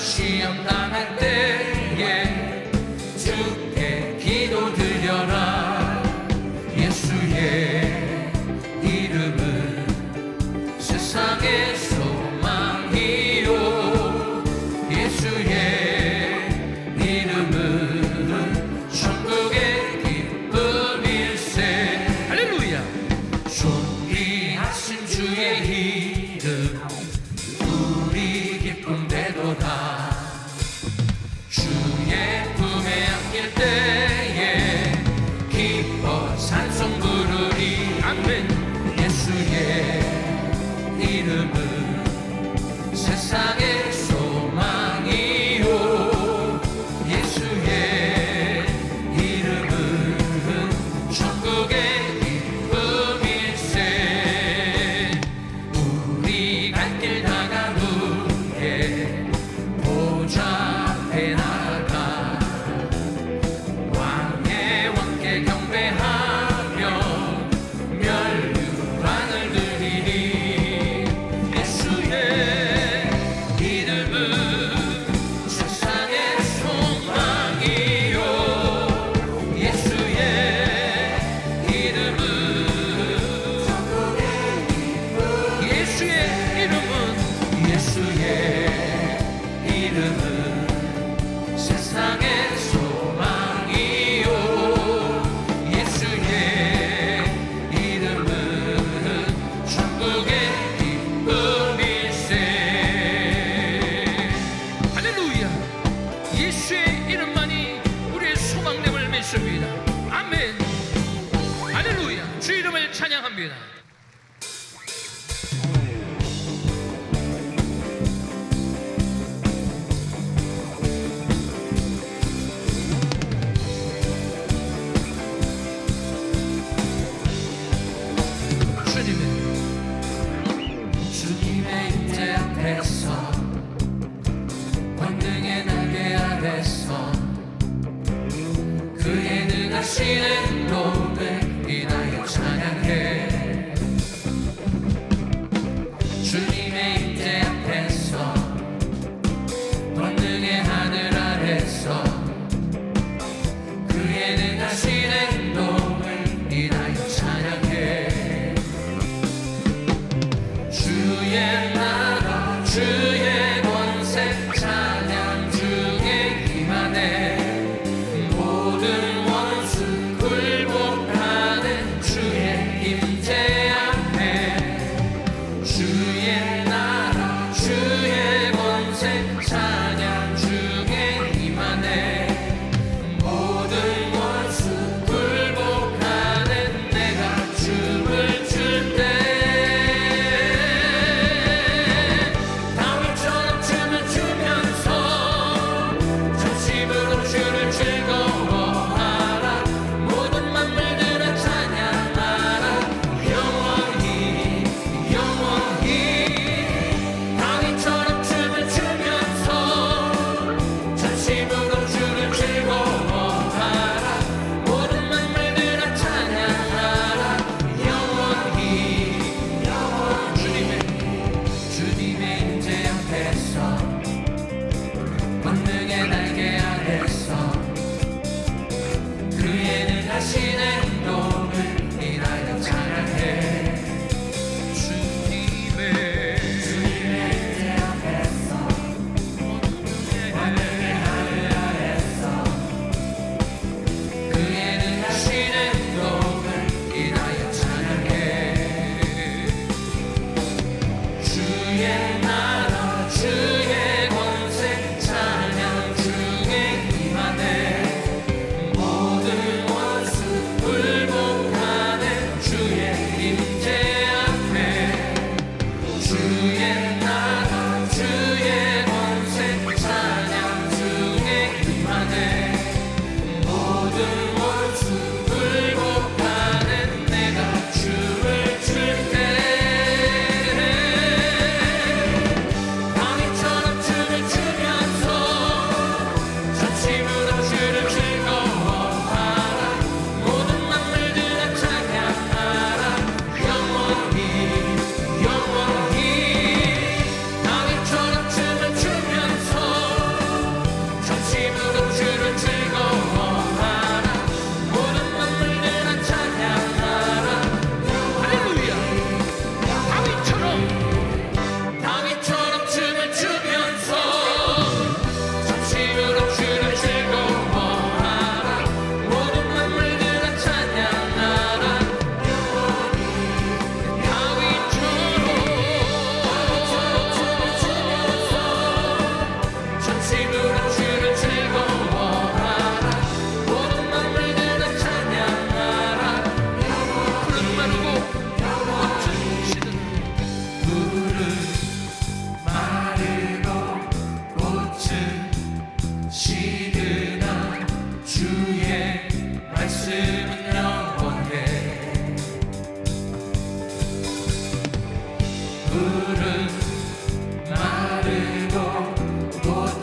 시험 당할 때에 주께 기도 드려라. 예수의 이름은 세상의 소망이요, 예수의 이름은 천국의 기쁨일세. 할렐루야. 존귀하신 주의 이름 우리 기쁨 되도다. 주의 품에 안길 때에 기뻐 찬송 부르리. 아멘. 예수의 이름은 세상의 소망이요, 예수의 이름은 천국의 기쁨일세. 우리 갈 길 다간 후에 보좌 앞에 나가 왕의 왕께 경배하며 멸류관을 드리리. 예수의 이름은 세상의 소망이요, 예수의 이름은 천국의 기쁨. 예수의 이름은 세상의 소망이요, 예수의 이름은 천국의 기쁨일세. 할렐루야. 예수의 이름만이 우리의 소망됨을 믿습니다. 아멘. 할렐루야. 주 이름을 찬양합니다. 주님의 임재 앞에서 권능의 날개 아래서 그의 능하신 행동을 인하여 찬양해. 주님의 임재 앞에서 권능의 하늘 아래서 그의 능하신 행동을 인하여 찬양해. 주의 나라 주의 권세 찬양 주의 힘 안에 모든 원수 굴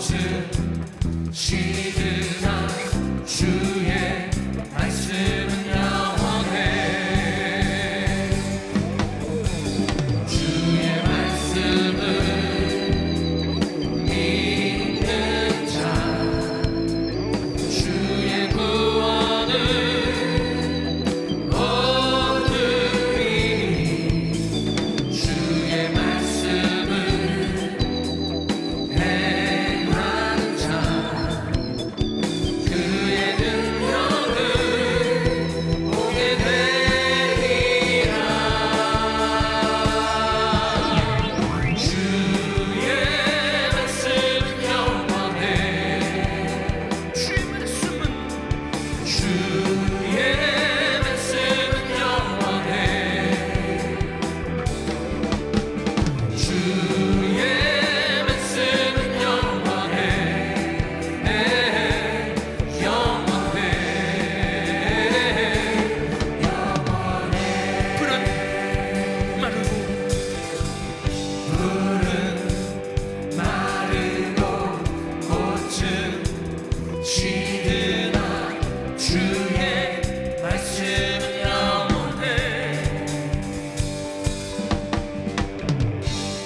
꽃은 시드나 주의 말씀은 영원해. 주의 말씀을 믿는 자 주의 구원을 얻으리. 주의 말씀을 행하는 자 그의 능력을 보게 되리라. 주의 말씀은 영원해. 주의 말씀은 영원해. 주의 말씀은 영원해. 영원해. 풀은 마르고 꽃은 시드나 주의 말씀은 영원해.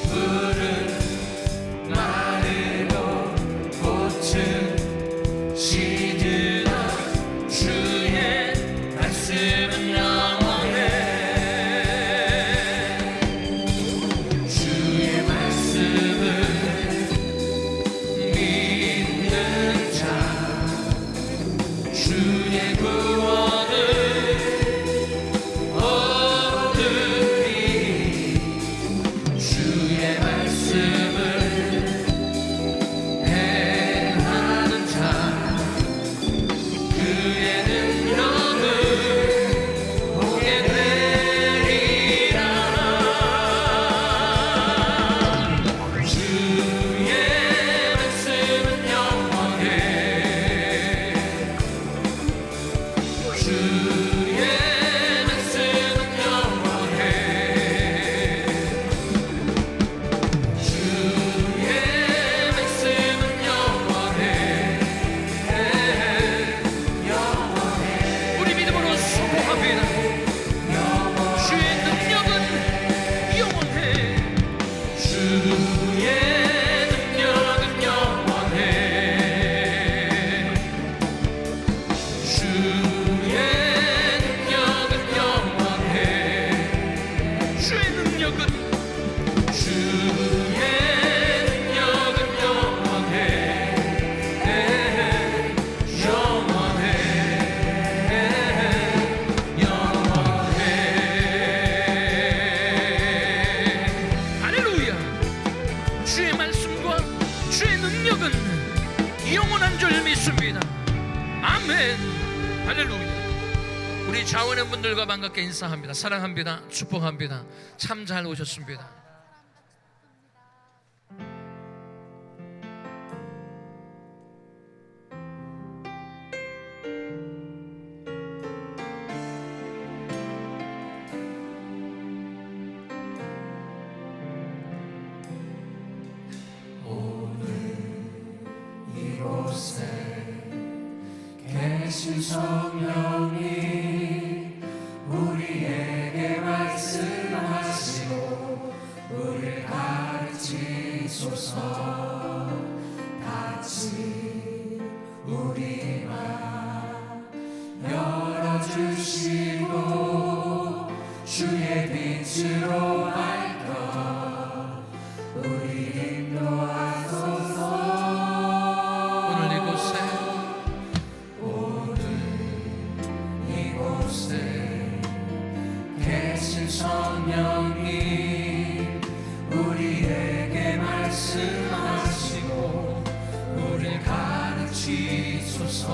풀은 마르고 꽃은 시드나 주의 말씀은 영원해. 주의 말씀을 믿는 자 주의 구원을 얻으리. 주의 말씀을 행하는 자 그의 능력을 보게 되리라. 주의 말씀은 영원해. 주의 말씀은 영원해. 주의 말씀은 영원해. 영원해. 우리 믿음으로 선포합니다. 주의 능력은 영원해. 주의 능력은 영원해. 주의 능력은 영원해. 주의 능력은 영원해. 영원해. 할렐루야. 주의 말씀과 주의 능력은 영원한 줄 믿습니다. 아멘. 할렐루야. 우리 자원의 분들과 반갑게 인사합니다. 사랑합니다. 축복합니다. 참 잘 오셨습니다. 이곳에 계신 성령이 우리에게 말씀하시고 우리를 가르치소서. 같이 우리 맘 열어주시고 주의 빛으로 밝혀 우리 인도하소서. 계신 성령이 우리에게 말씀하시고 우리를 가르치소서.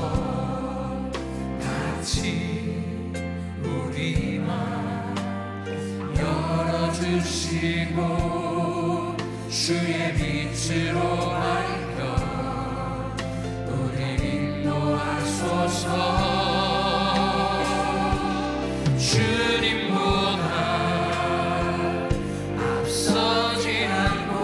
같이 우리 맘 열어주시고 주의 빛으로 밝혀 우리를 인도하소서. 주님보다 앞서지 않고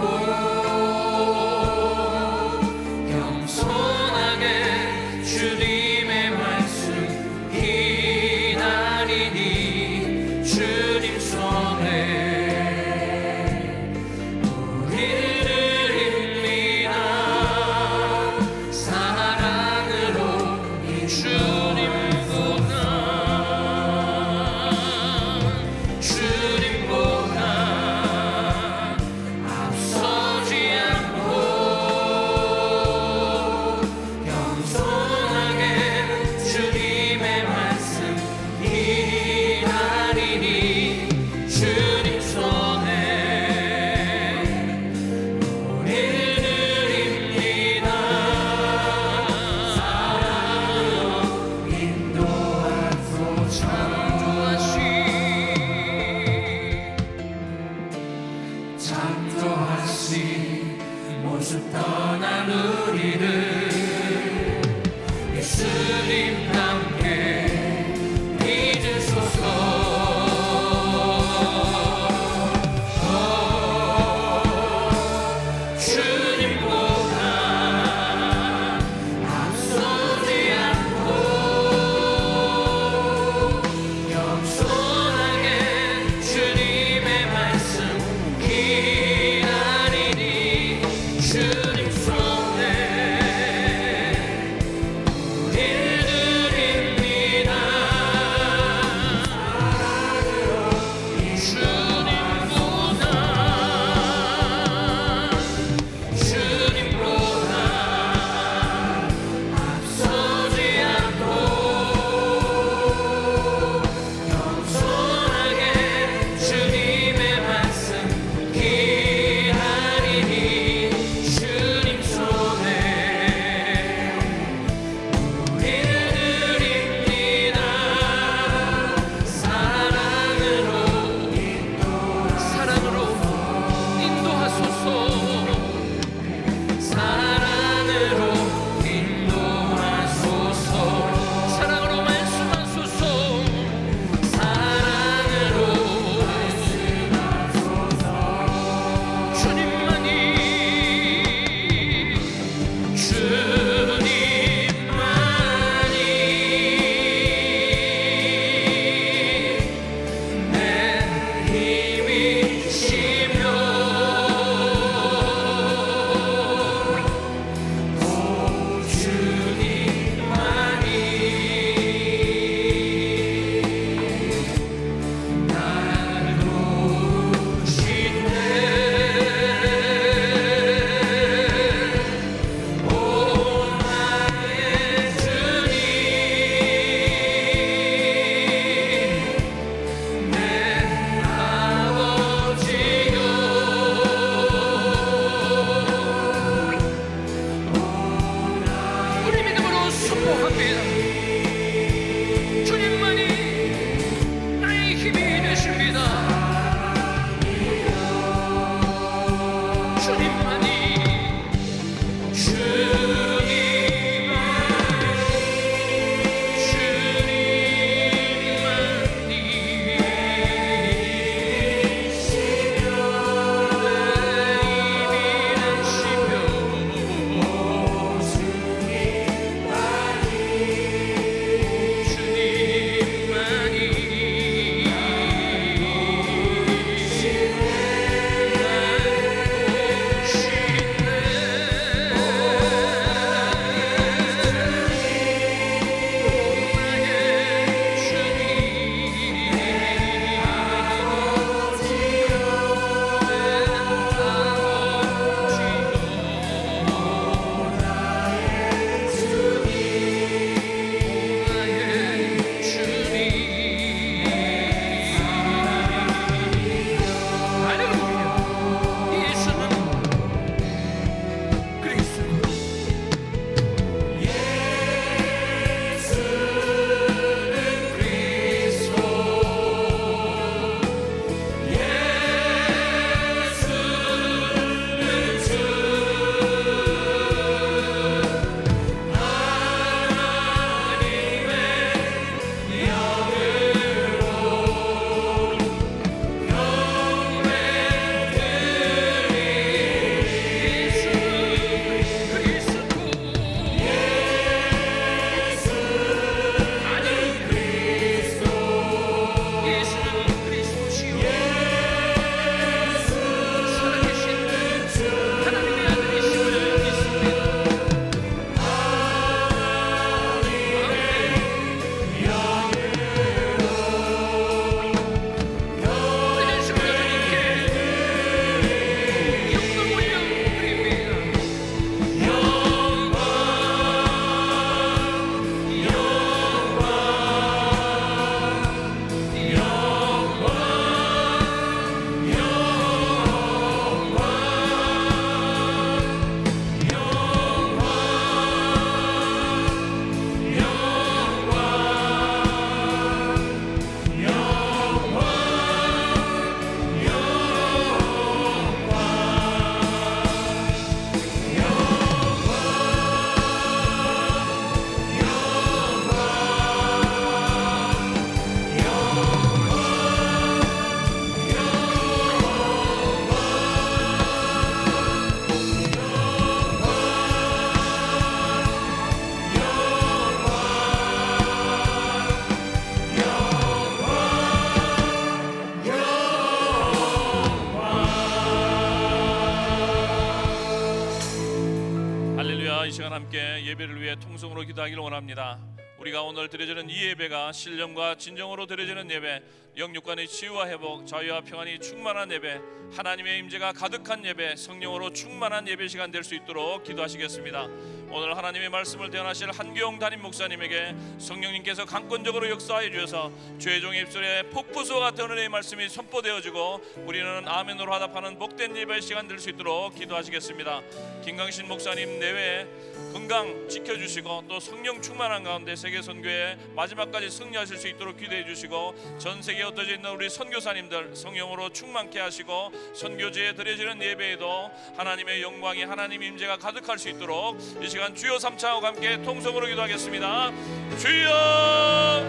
함께 예배를 위해 통성으로 기도하기를 원합니다. 우리가 오늘 드려지는 이 예배가 신령과 진정으로 드려지는 예배, 영육간의 치유와 회복, 자유와 평안이 충만한 예배, 하나님의 임재가 가득한 예배, 성령으로 충만한 예배 시간 될 수 있도록 기도하시겠습니다. 오늘 하나님의 말씀을 대언하실 한교영 담임 목사님에게 성령님께서 강권적으로 역사하여 주셔서 주의 종의 입술에 폭포수와 같은 은혜의 말씀이 선포되어지고 우리는 아멘으로 화답하는 복된 예배 시간 될 수 있도록 기도하시겠습니다. 김강신 목사님 내외 건강 지켜주시고 또 성령 충만한 가운데 세계 선교에 마지막까지 승리하실 수 있도록 기도해 주시고, 전 세계에 흩어져 있는 우리 선교사님들 성령으로 충만케 하시고 선교지에 드려지는 예배에도 하나님의 영광이, 하나님의 임재가 가득할 수 있도록 이 시간 주여 삼창하고 함께 통성으로 기도하겠습니다. 주여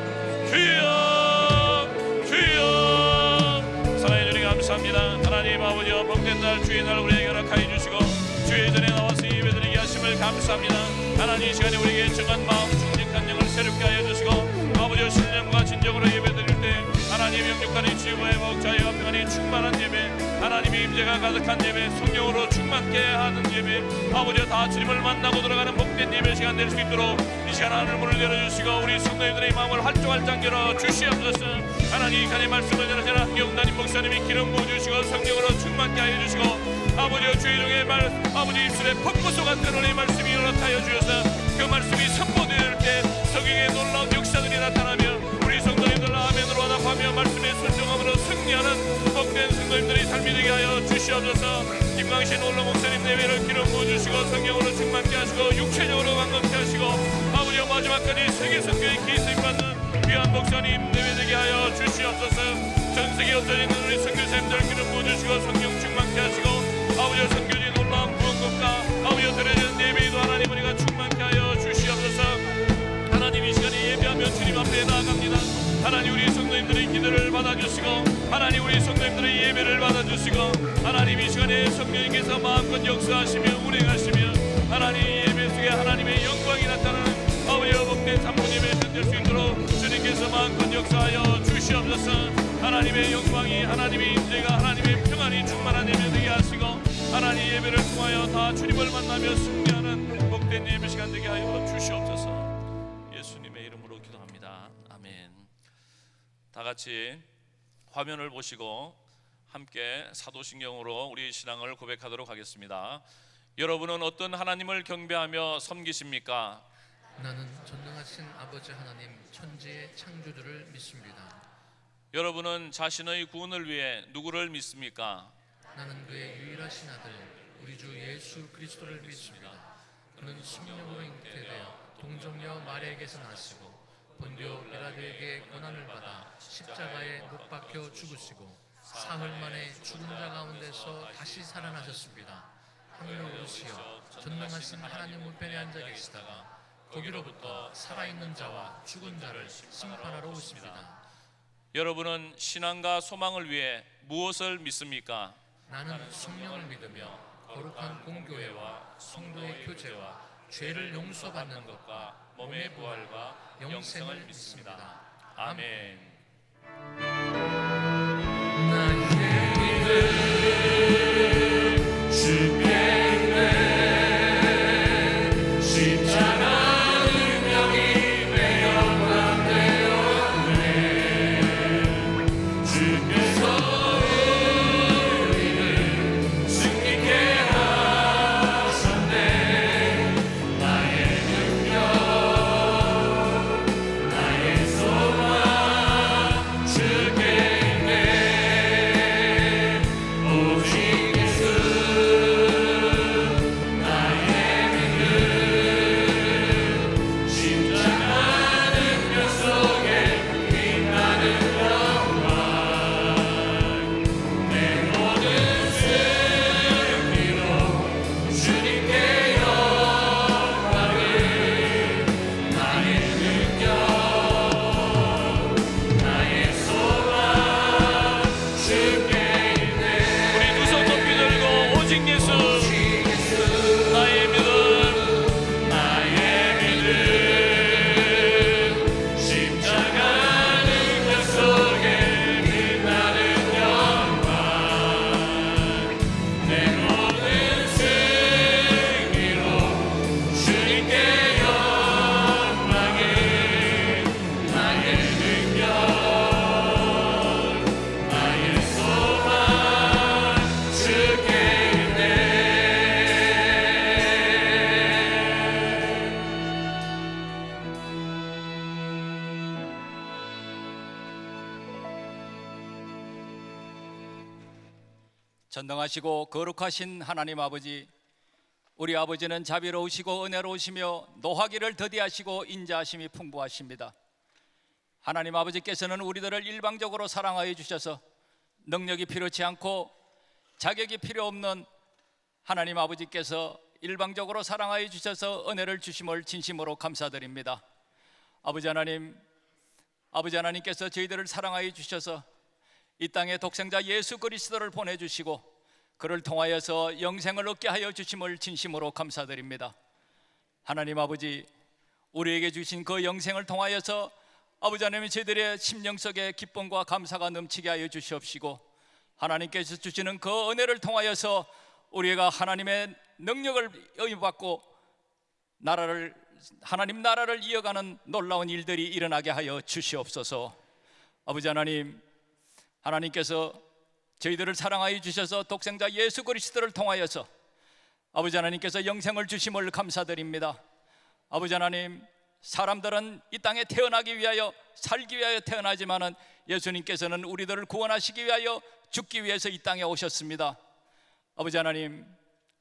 주여 주여. 사랑의 주님 감사합니다. 하나님 아버지와 복된 날 주의 날 우리에게 허락하여 주시고 주의 전에 나와서 예배드리게 하심을 감사합니다. 감사합니다. 하나님 이 시간에 우리에게 정한 마음 중직한 영을 새롭게 하여 주시고 아버지의 신령과 진정으로 예배드릴 때 하나님 영육간의 치유와 회복 자유와 평안이 충만한 예배 하나님의 임재가 가득한 예배 성령으로 충만케 하는 예배 아버지의 다 주님을 만나고 돌아가는 복된 예배 시간 될 수 있도록 이 시간 하늘 문을 열어주시고 우리 성도님들의 마음을 활짝활짝 열어주시옵소서. 하나님 이 시간의 말씀을 전하시는 한경단임 목사님이 기름 부어주시고 성령으로 충만케 하여 주시고 아버지의 주의 종의 말 아버지 입술에 폭포수 같은 은혜의 말씀이 연락하여 주셔서 그 말씀이 선포될 때 성경의 놀라운 역사들이 나타나며 우리 성도님들 아멘으로 화답하며 말씀에 순종함으로 승리하는 복된 성도님들의 삶이 되게 하여 주시옵소서. 김광신 올라 목사님 내외를 기름 부어주시고 성령으로 충만케 하시고 육체적으로 강건케 하시고 아버지의 마지막까지 세계 선교의 기습 받는 귀한 목사님 내외되게 하여 주시옵소서. 전세계 흩어져 있는 우리 선교사님들 기름 부어주시고 성령 충만케 하시고 아버지의 선교지 놀라운 구원국가 아버지의 드려지는 예배에도 하나님 우리가 충만케 하여 주시옵소서. 하나님 이 시간에 예배하며 주님 앞에 나아갑니다. 하나님 우리 성도님들의 기도를 받아주시고 하나님 우리 성도님들의 예배를 받아주시고 하나님 이 시간에 성령님께서 마음껏 역사하시며 운행하시며 하나님 예배 속에 하나님의 영광이 나타나는 아버지의 복된 삼분 예배를 드릴 수 있도록 주님께서 마음껏 역사하여 주시옵소서. 하나님의 영광이 하나님의 임재가 하나님의 평안이 충만한 예배 되게 하시고 하나님 예배를 통하여 다 주님을 만나며 승리하는 복된 예배 시간 되게 하여 주시옵소서. 예수님의 이름으로 기도합니다. 아멘. 다 같이 화면을 보시고 함께 사도신경으로 우리 신앙을 고백하도록 하겠습니다. 여러분은 어떤 하나님을 경배하며 섬기십니까? 나는 전능하신 아버지 하나님 천지의 창조주를 믿습니다. 여러분은 자신의 구원을 위해 누구를 믿습니까? 나는 그의 유일하신 아들 우리 주 예수 그리스도를 믿습니다. 그는 성령으로 잉태되어 동정녀 마리아에게서 나시고 본디오 빌라도에게 고난을 받아 십자가에 못 박혀 죽으시고 사흘 만에 죽은 자 가운데서 다시 살아나셨습니다. 하늘로 오르시어 전능하신 하나님 우편에 앉아 계시다가 거기로부터 살아있는 자와 죽은 자를 심판하러 오십니다. 여러분은 신앙과 소망을 위해 무엇을 믿습니까? 나는 성령을 믿으며 거룩한 공교회와 성도의 교제와 죄를 용서받는 것과 몸의 부활과 영생을 믿습니다. 아멘. 나의 믿음 주께 있네 십자가 능력이 내 영광 되었네 주께서 우리를 승리케 하셨네 나의 능력 나의 소망 주께 있네 오직 예수 나의 믿음 십자가 능력 속에 빛나는 영광 내 모든 승리로 주님께 영광을 나의 능력 나의 소망 주께 있네 우리 두 손 높이 들고 오직 예수 나의 믿음 나의 믿음 십자가 능력 속에 빛나는 영광 내 모든 승리로 주님께 영광을 나의 능력 나의 소망 주께 있네 전능하시고 거룩하신 하나님 아버지, 우리 아버지는 자비로우시고 은혜로우시며 노하기를 더디하시고 인자하심이 풍부하십니다. 하나님 아버지께서는 우리들을 일방적으로 사랑하여 주셔서 능력이 필요치 않고 자격이 필요 없는 하나님 아버지께서 일방적으로 사랑하여 주셔서 은혜를 주심을 진심으로 감사드립니다. 아버지 하나님께서 저희들을 사랑하여 주셔서 이 땅에 독생자 예수 그리스도를 보내주시고 그를 통하여서 영생을 얻게 하여 주심을 진심으로 감사드립니다. 하나님 아버지, 우리에게 주신 그 영생을 통하여서 아버지 하나님, 저희들의 심령 속에 기쁨과 감사가 넘치게 하여 주시옵시고, 하나님께서 주시는 그 은혜를 통하여서 우리가 하나님의 능력을 의받고 하나님 나라를 이어가는 놀라운 일들이 일어나게 하여 주시옵소서. 아버지 하나님, 하나님께서 저희들을 사랑하여 주셔서 독생자 예수 그리스도를 통하여서 아버지 하나님께서 영생을 주심을 감사드립니다. 아버지 하나님, 사람들은 이 땅에 태어나기 위하여 살기 위하여 태어나지만은 예수님께서는 우리들을 구원하시기 위하여 죽기 위해서 이 땅에 오셨습니다. 아버지 하나님,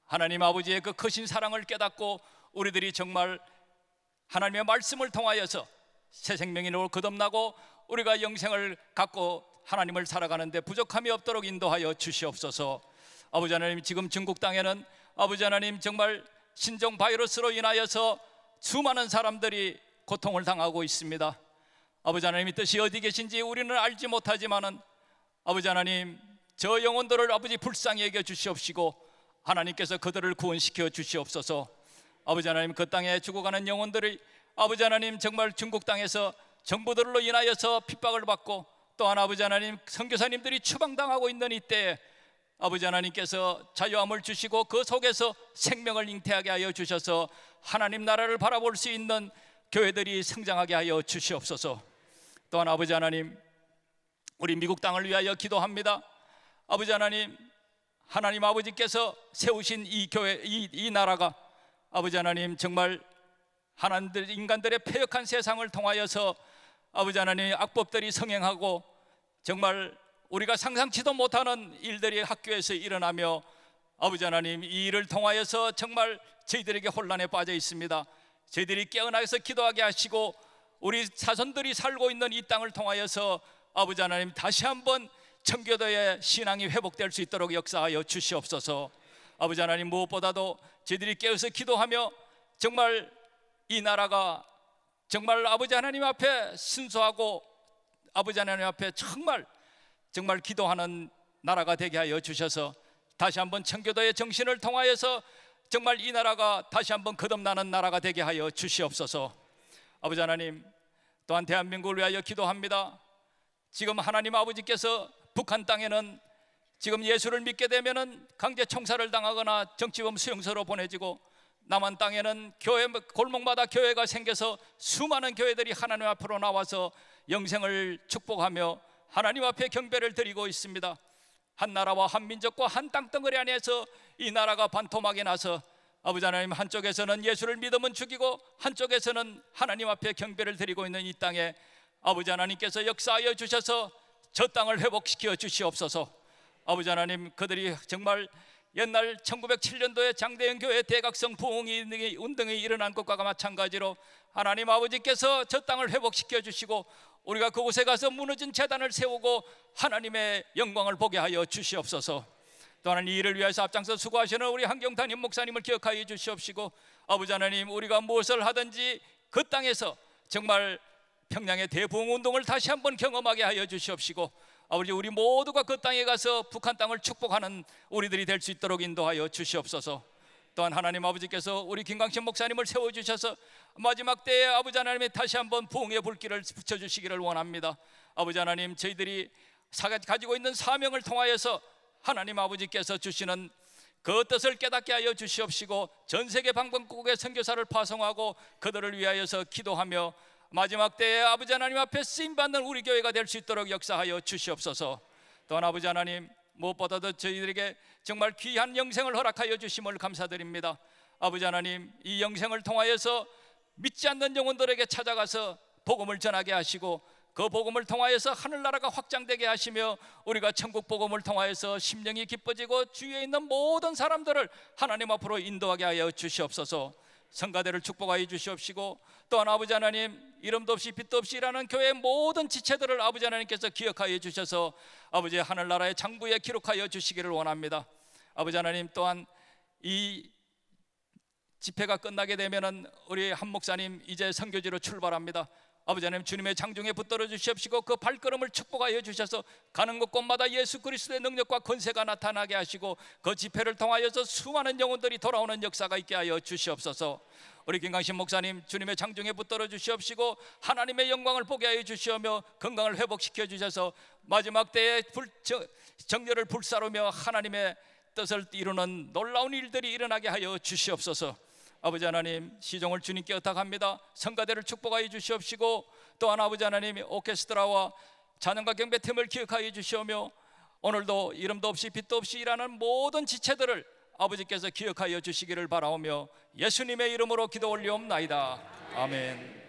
하나님 아버지의 그 크신 사랑을 깨닫고 우리들이 정말 하나님의 말씀을 통하여서 새 생명으로 거듭나고 우리가 영생을 갖고 하나님을 살아가는데 부족함이 없도록 인도하여 주시옵소서. 아버지 하나님, 지금 중국 땅에는 아버지 하나님 정말 신종 바이러스로 인하여서 수많은 사람들이 고통을 당하고 있습니다. 아버지 하나님의 뜻이 어디 계신지 우리는 알지 못하지만은 아버지 하나님, 저 영혼들을 아버지 불쌍히 여겨 주시옵시고 하나님께서 그들을 구원시켜 주시옵소서. 아버지 하나님, 그 땅에 죽어가는 영혼들이 아버지 하나님 정말 중국 땅에서 정부들로 인하여서 핍박을 받고 또한 아버지 하나님 선교사님들이 추방당하고 있는 이때에 아버지 하나님께서 자유함을 주시고 그 속에서 생명을 잉태하게 하여 주셔서 하나님 나라를 바라볼 수 있는 교회들이 성장하게 하여 주시옵소서. 또한 아버지 하나님, 우리 미국 땅을 위하여 기도합니다. 아버지 하나님, 하나님 아버지께서 세우신 이 교회, 이 나라가 아버지 하나님 정말 하나님들 인간들의 패역한 세상을 통하여서 아버지 하나님 악법들이 성행하고 정말 우리가 상상치도 못하는 일들이 학교에서 일어나며 아버지 하나님, 이 일을 통하여서 정말 저희들에게 혼란에 빠져 있습니다. 저희들이 깨어나서 기도하게 하시고 우리 자손들이 살고 있는 이 땅을 통하여서 아버지 하나님 다시 한번 청교도의 신앙이 회복될 수 있도록 역사하여 주시옵소서. 아버지 하나님, 무엇보다도 저희들이 깨어서 기도하며 정말 이 나라가 정말 아버지 하나님 앞에 순수하고 아버지 하나님 앞에 정말 기도하는 나라가 되게 하여 주셔서 다시 한번 청교도의 정신을 통하여서 정말 이 나라가 다시 한번 거듭나는 나라가 되게 하여 주시옵소서. 아버지 하나님, 또한 대한민국을 위하여 기도합니다. 지금 하나님 아버지께서 북한 땅에는 지금 예수를 믿게 되면은 강제 총살을 당하거나 정치범 수용소로 보내지고, 남한 땅에는 교회 골목마다 교회가 생겨서 수많은 교회들이 하나님 앞으로 나와서 영생을 축복하며 하나님 앞에 경배를 드리고 있습니다. 한 나라와 한 민족과 한 땅덩어리 안에서 이 나라가 반토막이 나서 아버지 하나님, 한쪽에서는 예수를 믿으면 죽이고 한쪽에서는 하나님 앞에 경배를 드리고 있는 이 땅에 아버지 하나님께서 역사하여 주셔서 저 땅을 회복시켜 주시옵소서. 아버지 하나님, 그들이 정말 옛날 1907년도에 장대현 교회 대각성 부흥 운동이 일어난 것과 마찬가지로 하나님 아버지께서 저 땅을 회복시켜 주시고 우리가 그곳에 가서 무너진 제단을 세우고 하나님의 영광을 보게 하여 주시옵소서. 또한 이 일을 위해서 앞장서 수고하시는 우리 한경단임 목사님을 기억하여 주시옵시고 아버지 하나님, 우리가 무엇을 하든지 그 땅에서 정말 평양의 대부흥 운동을 다시 한번 경험하게 하여 주시옵시고 아버지, 우리 모두가 그 땅에 가서 북한 땅을 축복하는 우리들이 될 수 있도록 인도하여 주시옵소서. 또한 하나님 아버지께서 우리 김광신 목사님을 세워주셔서 마지막 때에 아버지 하나님이 다시 한번 부흥의 불길을 붙여주시기를 원합니다. 아버지 하나님, 저희들이 가지고 있는 사명을 통하여서 하나님 아버지께서 주시는 그 뜻을 깨닫게 하여 주시옵시고 전 세계 방방곡곡에 선교사를 파송하고 그들을 위하여서 기도하며 마지막 때에 아버지 하나님 앞에 쓰임받는 우리 교회가 될 수 있도록 역사하여 주시옵소서. 또한 아버지 하나님, 무엇보다도 저희들에게 정말 귀한 영생을 허락하여 주심을 감사드립니다. 아버지 하나님, 이 영생을 통하여서 믿지 않는 영혼들에게 찾아가서 복음을 전하게 하시고 그 복음을 통하여서 하늘나라가 확장되게 하시며 우리가 천국 복음을 통하여서 심령이 기뻐지고 주위에 있는 모든 사람들을 하나님 앞으로 인도하게 하여 주시옵소서. 성가대를 축복하여 주시옵시고 또한 아버지 하나님, 이름도 없이 빛도 없이 일하는 교회의 모든 지체들을 아버지 하나님께서 기억하여 주셔서 아버지 하늘나라의 장부에 기록하여 주시기를 원합니다. 아버지 하나님, 또한 이 집회가 끝나게 되면은 우리 한 목사님 이제 선교지로 출발합니다. 아버지 하나님 주님의 장중에 붙들어 주시옵시고 그 발걸음을 축복하여 주셔서 가는 곳곳마다 예수 그리스도의 능력과 권세가 나타나게 하시고 그 집회를 통하여서 수많은 영혼들이 돌아오는 역사가 있게 하여 주시옵소서. 우리 김강신 목사님 주님의 장중에 붙들어 주시옵시고 하나님의 영광을 보게 하여 주시오며 건강을 회복시켜 주셔서 마지막 때에 정렬을 불사르며 하나님의 뜻을 이루는 놀라운 일들이 일어나게 하여 주시옵소서. 아버지 하나님 시종을 주님께 의탁합니다. 성가대를 축복하여 주시옵시고 또한 아버지 하나님 오케스트라와 찬양과 경배팀을 기억하여 주시오며 오늘도 이름도 없이 빛도 없이 일하는 모든 지체들을 아버지께서 기억하여 주시기를 바라오며 예수님의 이름으로 기도 올리옵나이다. 아멘.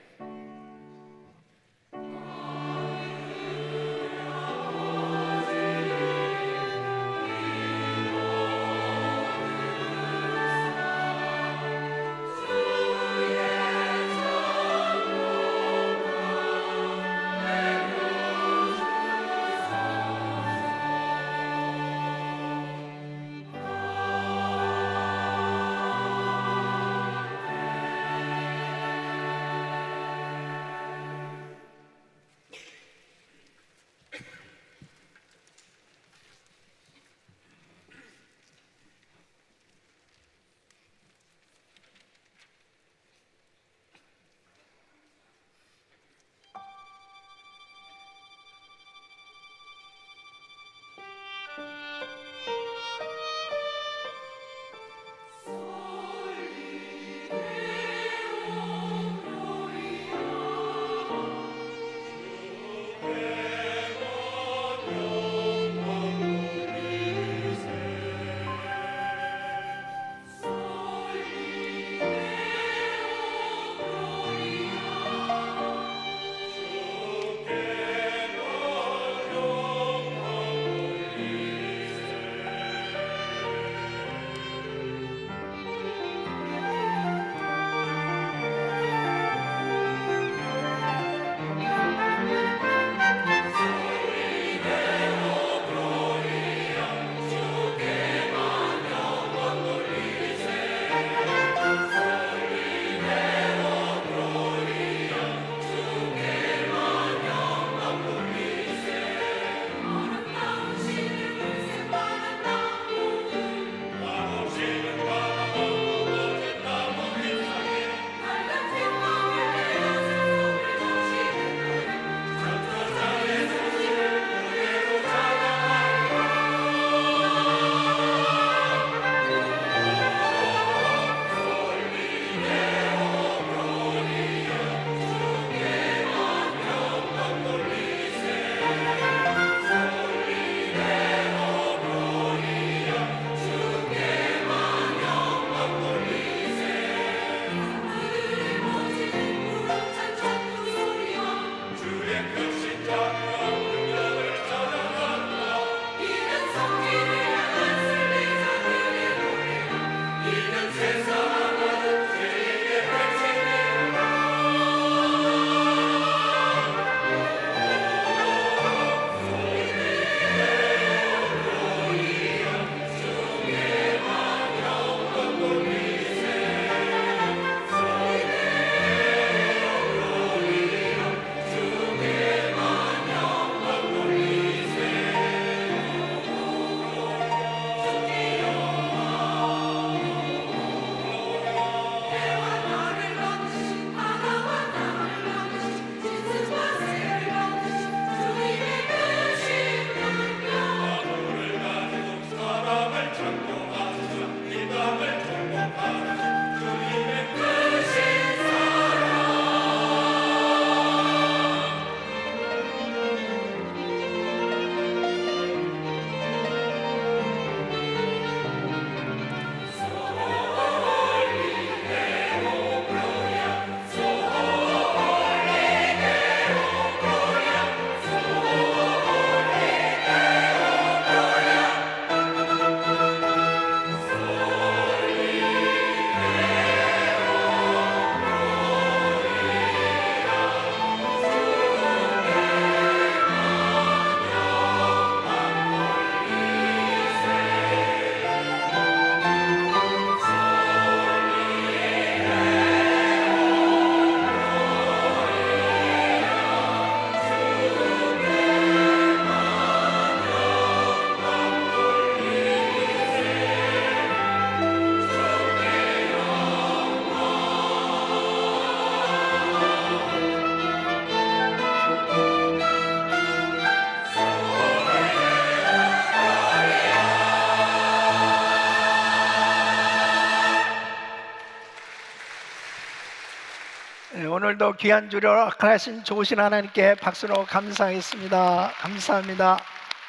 오늘도 귀한 주를 허락하신 좋으신 하나님께 박수로 감사하겠습니다. 감사합니다.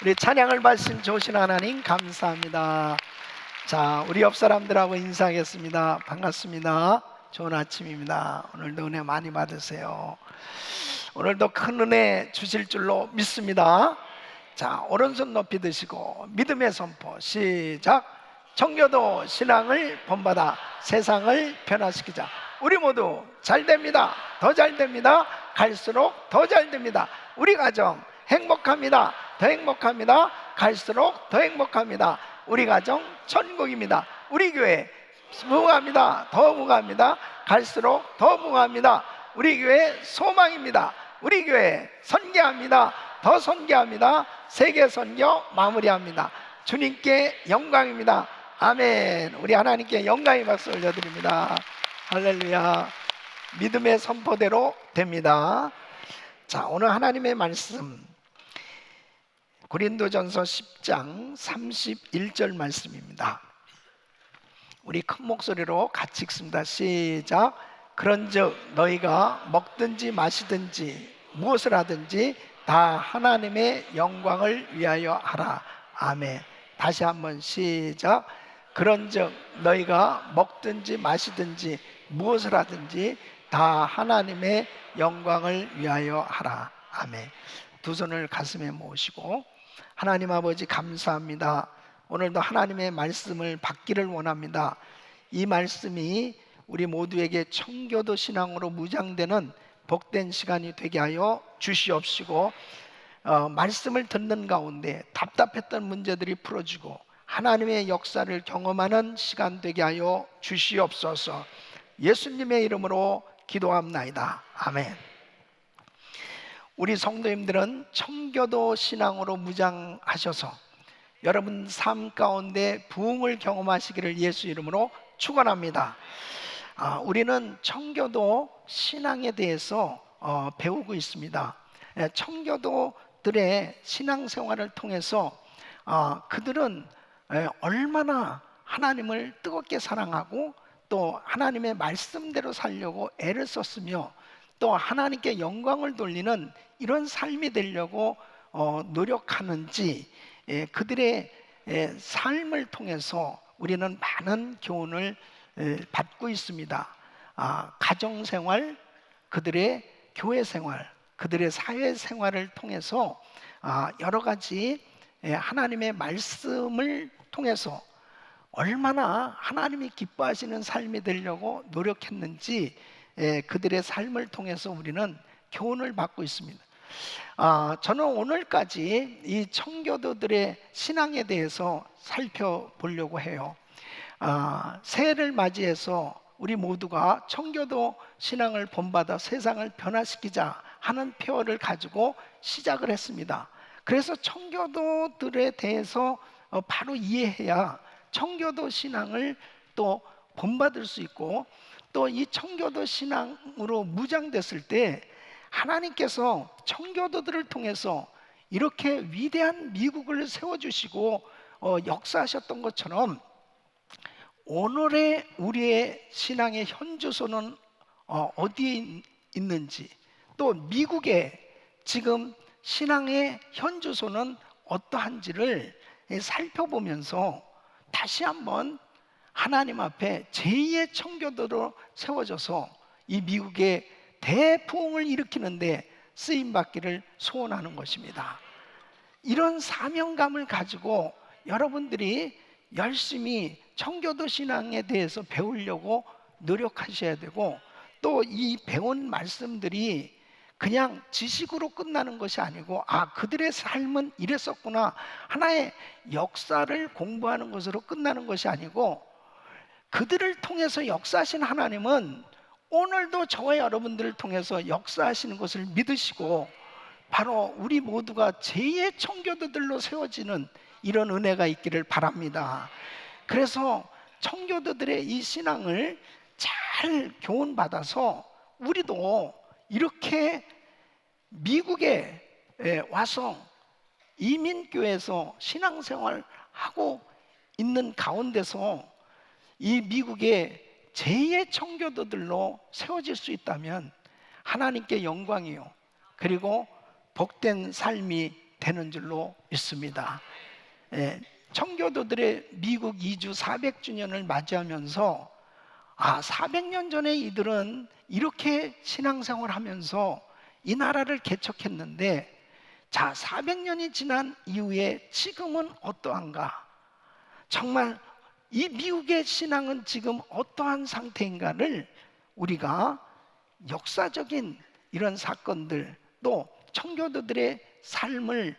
우리 찬양을 받으신 좋으신 하나님 감사합니다. 자, 우리 옆 사람들하고 인사하겠습니다. 반갑습니다. 좋은 아침입니다. 오늘도 은혜 많이 받으세요. 오늘도 큰 은혜 주실 줄로 믿습니다. 자, 오른손 높이 드시고 믿음의 선포 시작. 청교도 신앙을 본받아 세상을 변화시키자. 우리 모두 잘 됩니다. 더 잘 됩니다. 갈수록 더 잘 됩니다. 우리 가정 행복합니다. 더 행복합니다. 갈수록 더 행복합니다. 우리 가정 천국입니다. 우리 교회 무궁합니다. 더 무궁합니다. 갈수록 더 무궁합니다. 우리 교회 소망입니다. 우리 교회 선교합니다. 더 선교합니다. 세계 선교 마무리합니다. 주님께 영광입니다. 아멘. 우리 하나님께 영광의 박수 올려드립니다. 할렐루야. 믿음의 선포대로 됩니다. 자, 오늘 하나님의 말씀 고린도전서 10장 31절 말씀입니다. 우리 큰 목소리로 같이 읽습니다. 시작. 그런즉 너희가 먹든지 마시든지 무엇을 하든지 다 하나님의 영광을 위하여 하라. 아멘. 다시 한번 시작. 그런즉 너희가 먹든지 마시든지 무엇을 하든지 다 하나님의 영광을 위하여 하라. 아멘. 두 손을 가슴에 모으시고 하나님 아버지 감사합니다. 오늘도 하나님의 말씀을 받기를 원합니다. 이 말씀이 우리 모두에게 청교도 신앙으로 무장되는 복된 시간이 되게 하여 주시옵시고 말씀을 듣는 가운데 답답했던 문제들이 풀어지고 하나님의 역사를 경험하는 시간 되게 하여 주시옵소서. 예수님의 이름으로 기도합나이다. 아멘. 우리 성도님들은 청교도 신앙으로 무장하셔서 여러분 삶 가운데 부흥을 경험하시기를 예수 이름으로 축원합니다. 우리는 청교도 신앙에 대해서 배우고 있습니다. 청교도들의 신앙생활을 통해서 그들은 얼마나 하나님을 뜨겁게 사랑하고 또 하나님의 말씀대로 살려고 애를 썼으며 또 하나님께 영광을 돌리는 이런 삶이 되려고 노력하는지 그들의 삶을 통해서 우리는 많은 교훈을 받고 있습니다. 가정생활, 그들의 교회생활, 그들의 사회생활을 통해서 여러 가지 하나님의 말씀을 통해서 얼마나 하나님이 기뻐하시는 삶이 되려고 노력했는지 그들의 삶을 통해서 우리는 교훈을 받고 있습니다. 저는 오늘까지 이 청교도들의 신앙에 대해서 살펴보려고 해요. 새해를 맞이해서 우리 모두가 청교도 신앙을 본받아 세상을 변화시키자 하는 표어를 가지고 시작을 했습니다. 그래서 청교도들에 대해서 바로 이해해야 청교도 신앙을 또 본받을 수 있고 또 이 청교도 신앙으로 무장됐을 때 하나님께서 청교도들을 통해서 이렇게 위대한 미국을 세워주시고 역사하셨던 것처럼 오늘의 우리의 신앙의 현주소는 어디에 있는지 또 미국의 지금 신앙의 현주소는 어떠한지를 살펴보면서 다시 한번 하나님 앞에 제2의 청교도로 세워져서 이 미국의 대부흥을 일으키는데 쓰임받기를 소원하는 것입니다. 이런 사명감을 가지고 여러분들이 열심히 청교도 신앙에 대해서 배우려고 노력하셔야 되고 또 이 배운 말씀들이 그냥 지식으로 끝나는 것이 아니고 그들의 삶은 이랬었구나 하나의 역사를 공부하는 것으로 끝나는 것이 아니고 그들을 통해서 역사하신 하나님은 오늘도 저와 여러분들을 통해서 역사하시는 것을 믿으시고 바로 우리 모두가 제2의 청교도들로 세워지는 이런 은혜가 있기를 바랍니다. 그래서 청교도들의 이 신앙을 잘 교훈받아서 우리도 이렇게 미국에 와서 이민교회에서 신앙생활하고 있는 가운데서 이 미국의 제2의 청교도들로 세워질 수 있다면 하나님께 영광이요, 그리고 복된 삶이 되는 줄로 믿습니다. 청교도들의 미국 이주 400주년을 맞이하면서 400년 전에 이들은 이렇게 신앙생활을 하면서 이 나라를 개척했는데, 자, 400년이 지난 이후에 지금은 어떠한가? 정말 이 미국의 신앙은 지금 어떠한 상태인가를 우리가 역사적인 이런 사건들, 또 청교도들의 삶을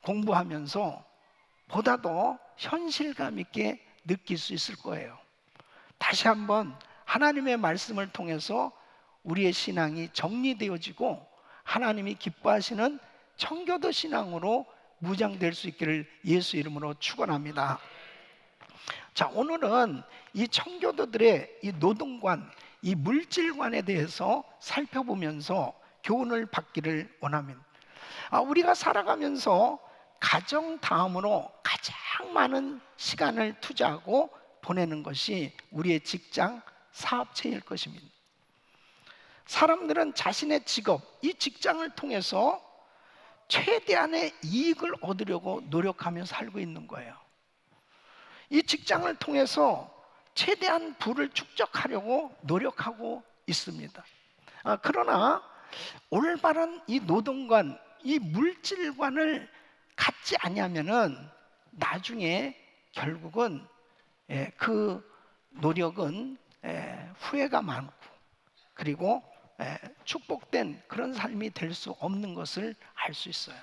공부하면서 보다 더 현실감 있게 느낄 수 있을 거예요. 다시 한번 하나님의 말씀을 통해서 우리의 신앙이 정리되어지고 하나님이 기뻐하시는 청교도 신앙으로 무장될 수 있기를 예수 이름으로 축원합니다. 자, 오늘은 이 청교도들의 이 노동관, 이 물질관에 대해서 살펴보면서 교훈을 받기를 원합니다. 우리가 살아가면서 가정 다음으로 가장 많은 시간을 투자하고 보내는 것이 우리의 직장, 사업체일 것입니다. 사람들은 자신의 직업, 이 직장을 통해서 최대한의 이익을 얻으려고 노력하며 살고 있는 거예요. 이 직장을 통해서 최대한 부를 축적하려고 노력하고 있습니다. 그러나 올바른 이 노동관, 이 물질관을 갖지 않으면은 나중에 결국은 그 노력은 후회가 많고, 그리고 축복된 그런 삶이 될 수 없는 것을 알 수 있어요.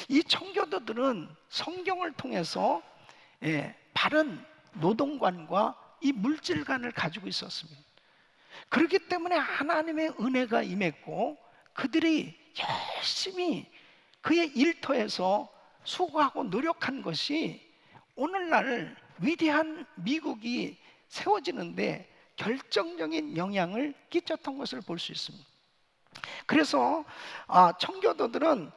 이 청교도들은 성경을 통해서 바른 노동관과 이 물질관을 가지고 있었습니다. 그렇기 때문에 하나님의 은혜가 임했고, 그들이 열심히 그의 일터에서 수고하고 노력한 것이 오늘날 위대한 미국이 세워지는데 결정적인 영향을 끼쳤던 것을 볼 수 있습니다. 그래서 청교도들은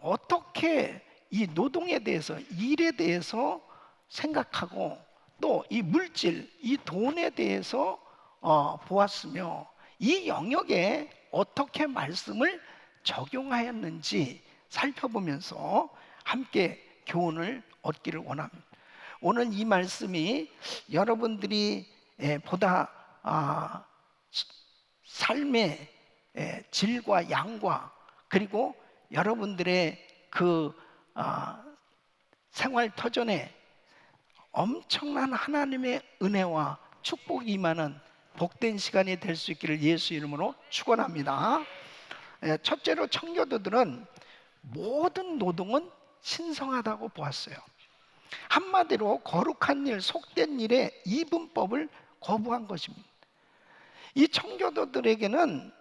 어떻게 이 노동에 대해서, 일에 대해서 생각하고 또 이 물질, 이 돈에 대해서 보았으며, 이 영역에 어떻게 말씀을 적용하였는지 살펴보면서 함께 교훈을 얻기를 원합니다. 오늘 이 말씀이 여러분들이 보다 삶의 질과 양과, 그리고 여러분들의 그 생활 터전에 엄청난 하나님의 은혜와 축복이 임하는 복된 시간이 될 수 있기를 예수 이름으로 축원합니다. 첫째로 청교도들은 모든 노동은 신성하다고 보았어요. 한마디로 거룩한 일, 속된 일의 이분법을 거부한 것입니다. 이 청교도들에게는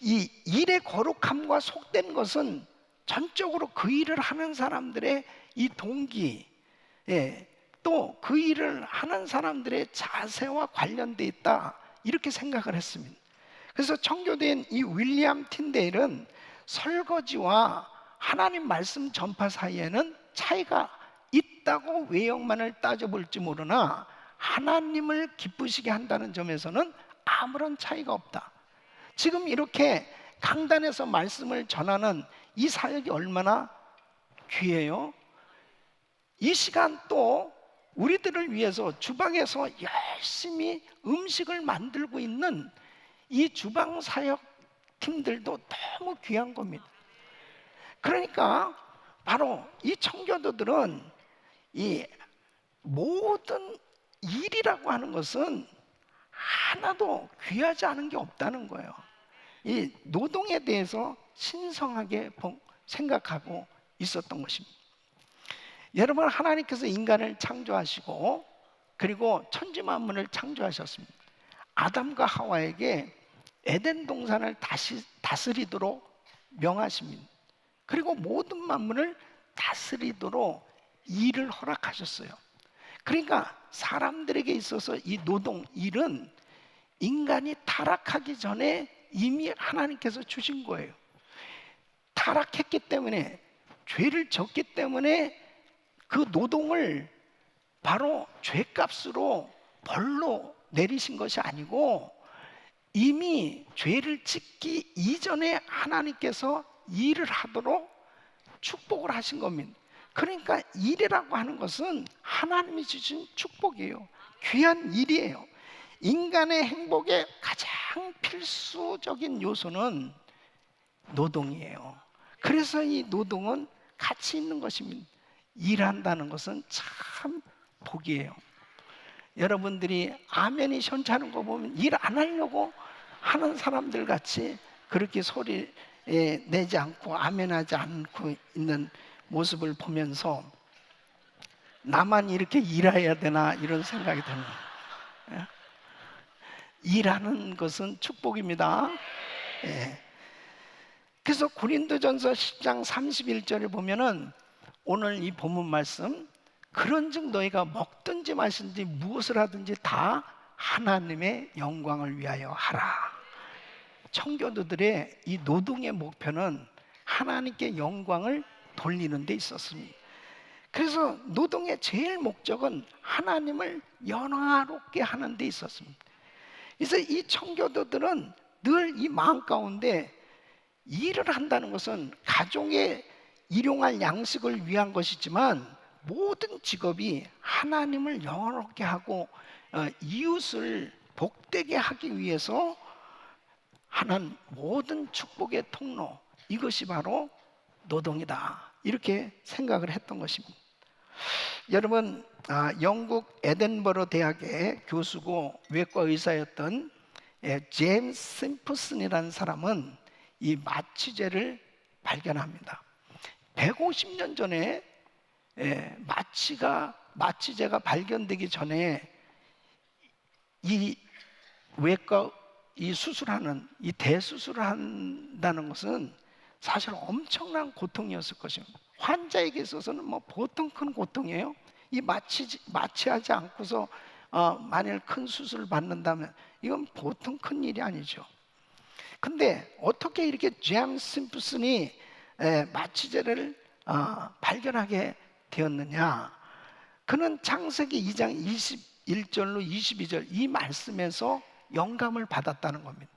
이 일의 거룩함과 속된 것은 전적으로 그 일을 하는 사람들의 이 동기, 또 그 일을 하는 사람들의 자세와 관련돼 있다, 이렇게 생각을 했습니다. 그래서 청교도인 이 윌리엄 틴데일은 설거지와 하나님 말씀 전파 사이에는 차이가 있다고 외형만을 따져볼지 모르나 하나님을 기쁘시게 한다는 점에서는 아무런 차이가 없다. 지금 이렇게 강단에서 말씀을 전하는 이 사역이 얼마나 귀해요. 이 시간 또 우리들을 위해서 주방에서 열심히 음식을 만들고 있는 이 주방 사역 팀들도 너무 귀한 겁니다. 그러니까 바로 이 청교도들은 이 모든 일이라고 하는 것은 하나도 귀하지 않은 게 없다는 거예요. 이 노동에 대해서 신성하게 생각하고 있었던 것입니다. 여러분, 하나님께서 인간을 창조하시고 그리고 천지 만물을 창조하셨습니다. 아담과 하와에게 에덴 동산을 다스리도록 명하십니다. 그리고 모든 만물을 다스리도록 일을 허락하셨어요. 그러니까 사람들에게 있어서 이 노동, 일은 인간이 타락하기 전에 이미 하나님께서 주신 거예요. 타락했기 때문에, 죄를 졌기 때문에 그 노동을 바로 죄값으로 벌로 내리신 것이 아니고 이미 죄를 짓기 이전에 하나님께서 일을 하도록 축복을 하신 겁니다. 그러니까 일이라고 하는 것은 하나님이 주신 축복이에요. 귀한 일이에요. 인간의 행복의 가장 필수적인 요소는 노동이에요. 그래서 이 노동은 가치 있는 것입니다. 일한다는 것은 참 복이에요. 여러분들이 아멘이 현찮은 거 보면 일 안 하려고 하는 사람들 같이 그렇게 소리 내지 않고 아멘하지 않고 있는 모습을 보면서 나만 이렇게 일해야 되나 이런 생각이 드는 거예요. 일하는 것은 축복입니다. 예. 그래서 고린도전서 10장 31절에 보면은 오늘 이 본문 말씀, 그런즉 너희가 먹든지 마시든지 무엇을 하든지 다 하나님의 영광을 위하여 하라. 청교도들의 이 노동의 목표는 하나님께 영광을 돌리는 데 있었습니다. 그래서 노동의 제일 목적은 하나님을 영화롭게 하는 데 있었습니다. 그래서 이 청교도들은 늘 이 마음 가운데 일을 한다는 것은 가족의 일용할 양식을 위한 것이지만 모든 직업이 하나님을 영화롭게 하고 이웃을 복되게 하기 위해서 하는 모든 축복의 통로, 이것이 바로 노동이다, 이렇게 생각을 했던 것입니다. 여러분, 영국 에덴버러 대학의 교수고 외과 의사였던 제임스 심프슨이라는 사람은 이 마취제를 발견합니다. 150년 전에 마취제가 발견되기 전에 이 외과 이 수술하는 이 대수술을 한다는 것은 사실 엄청난 고통이었을 것입니다. 환자에게 있어서는 뭐 보통 큰 고통이에요. 이 마취하지 않고서 만일 큰 수술을 받는다면 이건 보통 큰 일이 아니죠. 근데 어떻게 이렇게 제임스 심프슨이 마취제를 발견하게 되었느냐? 그는 창세기 2장 21절로 22절 이 말씀에서 영감을 받았다는 겁니다.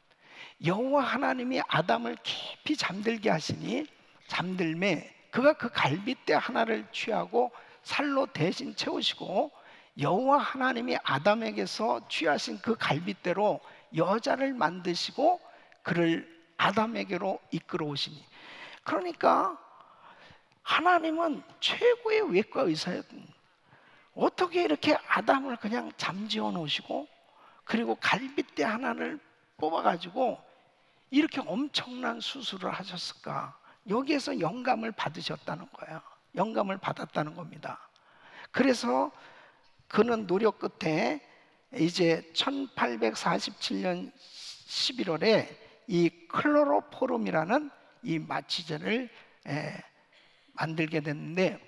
여호와 하나님이 아담을 깊이 잠들게 하시니 잠들매 그가 그 갈빗대 하나를 취하고 살로 대신 채우시고 여호와 하나님이 아담에게서 취하신 그 갈빗대로 여자를 만드시고 그를 아담에게로 이끌어 오시니, 그러니까 하나님은 최고의 외과 의사였던, 어떻게 이렇게 아담을 그냥 잠재워 놓으시고 그리고 갈빗대 하나를 뽑아가지고 이렇게 엄청난 수술을 하셨을까? 여기에서 영감을 받으셨다는 거예요. 영감을 받았다는 겁니다. 그래서 그는 노력 끝에 이제 1847년 11월에 이 클로로포름이라는 이 마취제를 만들게 됐는데,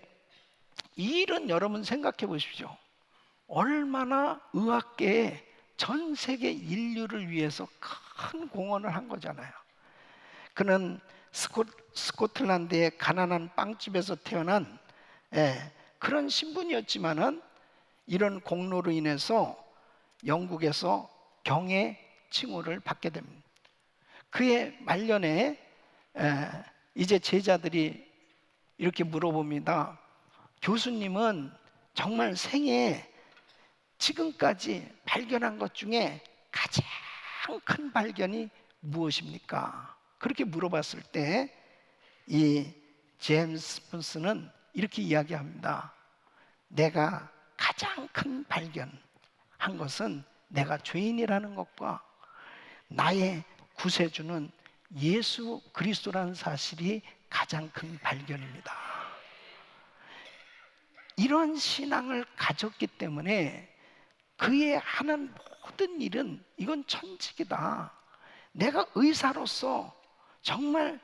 이 일은 여러분 생각해 보십시오. 얼마나 의학계에 전 세계 인류를 위해서 큰 공헌을 한 거잖아요. 그는 스코틀랜드의 가난한 빵집에서 태어난 그런 신분이었지만은 이런 공로로 인해서 영국에서 경의 칭호를 받게 됩니다. 그의 말년에 이제 제자들이 이렇게 물어봅니다. 교수님은 정말 생애 지금까지 발견한 것 중에 가장 큰 발견이 무엇입니까? 그렇게 물어봤을 때 이 제임스 푼스는 이렇게 이야기합니다. 내가 가장 큰 발견한 것은 내가 죄인이라는 것과 나의 구세주는 예수 그리스도라는 사실이 가장 큰 발견입니다. 이런 신앙을 가졌기 때문에 그의 하는 모든 일은 이건 천직이다. 내가 의사로서 정말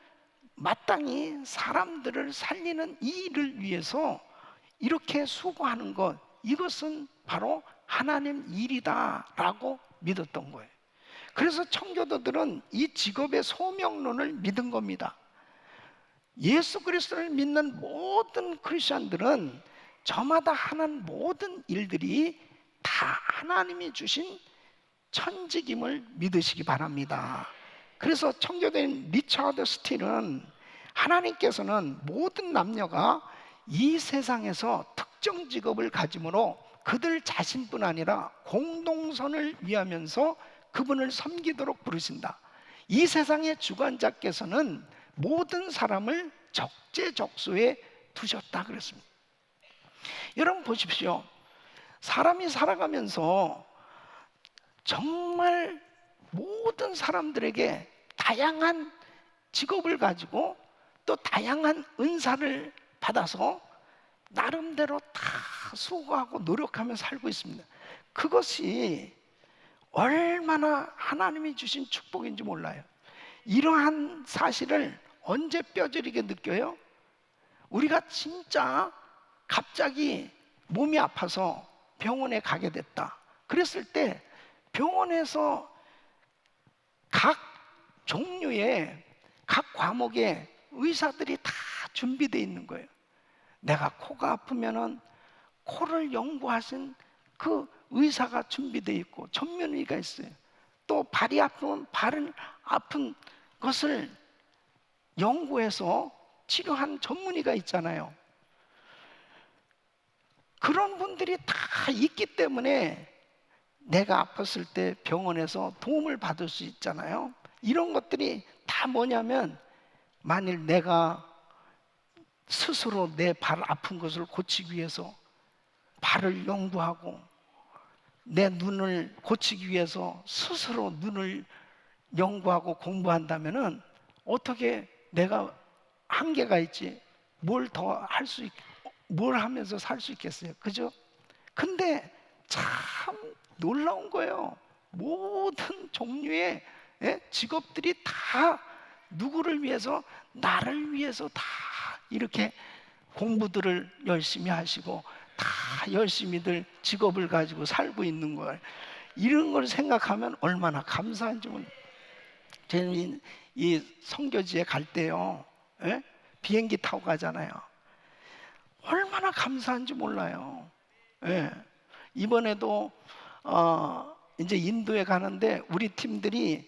마땅히 사람들을 살리는 이 일을 위해서 이렇게 수고하는 것, 이것은 바로 하나님 일이다라고 믿었던 거예요. 그래서 청교도들은 이 직업의 소명론을 믿은 겁니다. 예수 그리스도를 믿는 모든 크리스천들은 저마다 하는 모든 일들이 다 하나님이 주신 천직임을 믿으시기 바랍니다. 그래서 청교도인 리처드 스틸은 하나님께서는 모든 남녀가 이 세상에서 특정 직업을 가짐으로 그들 자신뿐 아니라 공동선을 위하면서 그분을 섬기도록 부르신다. 이 세상의 주관자께서는 모든 사람을 적재적소에 두셨다 그랬습니다. 여러분 보십시오. 사람이 살아가면서 정말 모든 사람들에게 다양한 직업을 가지고 또 다양한 은사를 받아서 나름대로 다 수고하고 노력하며 살고 있습니다. 그것이 얼마나 하나님이 주신 축복인지 몰라요. 이러한 사실을 언제 뼈저리게 느껴요? 우리가 진짜 갑자기 몸이 아파서 병원에 가게 됐다. 그랬을 때 병원에서 각 종류의 각 과목의 의사들이 다 준비되어 있는 거예요. 내가 코가 아프면은 코를 연구하신 그 의사가 준비되어 있고 전문의가 있어요. 또 발이 아프면 발을 아픈 것을 연구해서 치료한 전문의가 있잖아요. 그런 분들이 다 있기 때문에 내가 아팠을 때 병원에서 도움을 받을 수 있잖아요. 이런 것들이 다 뭐냐면 만일 내가 스스로 내 발 아픈 것을 고치기 위해서 발을 연구하고 내 눈을 고치기 위해서 스스로 눈을 연구하고 공부한다면은 어떻게 내가 한계가 있지 뭘 더 할 수 뭘 하면서 살 수 있겠어요? 그죠? 근데 참 놀라운 거예요. 모든 종류의 직업들이 다 누구를 위해서? 나를 위해서 다 이렇게 공부들을 열심히 하시고 다 열심히들 직업을 가지고 살고 있는 거예요. 이런 걸 생각하면 얼마나 감사한지 몰라요. 저는 이 선교지에 갈 때요, 비행기 타고 가잖아요. 얼마나 감사한지 몰라요. 이번에도 이제 인도에 가는데 우리 팀들이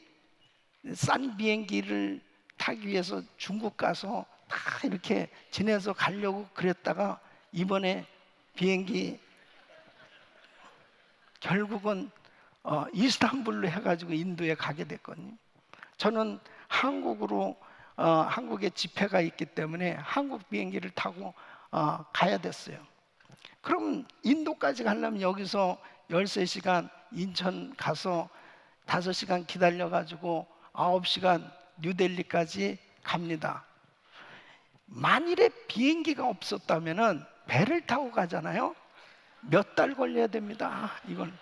싼 비행기를 타기 위해서 중국 가서 다 이렇게 지내서 가려고 그랬다가 이번에 비행기 결국은 이스탄불로 해가지고 인도에 가게 됐거든요. 저는 한국에 집회가 있기 때문에 한국 비행기를 타고 가야 됐어요. 그럼 인도까지 가려면 여기서 13시간 인천 가서 5시간 기다려가지고 9시간 뉴델리까지 갑니다. 만일에 비행기가 없었다면은 배를 타고 가잖아요. 몇 달 걸려야 됩니다. 이건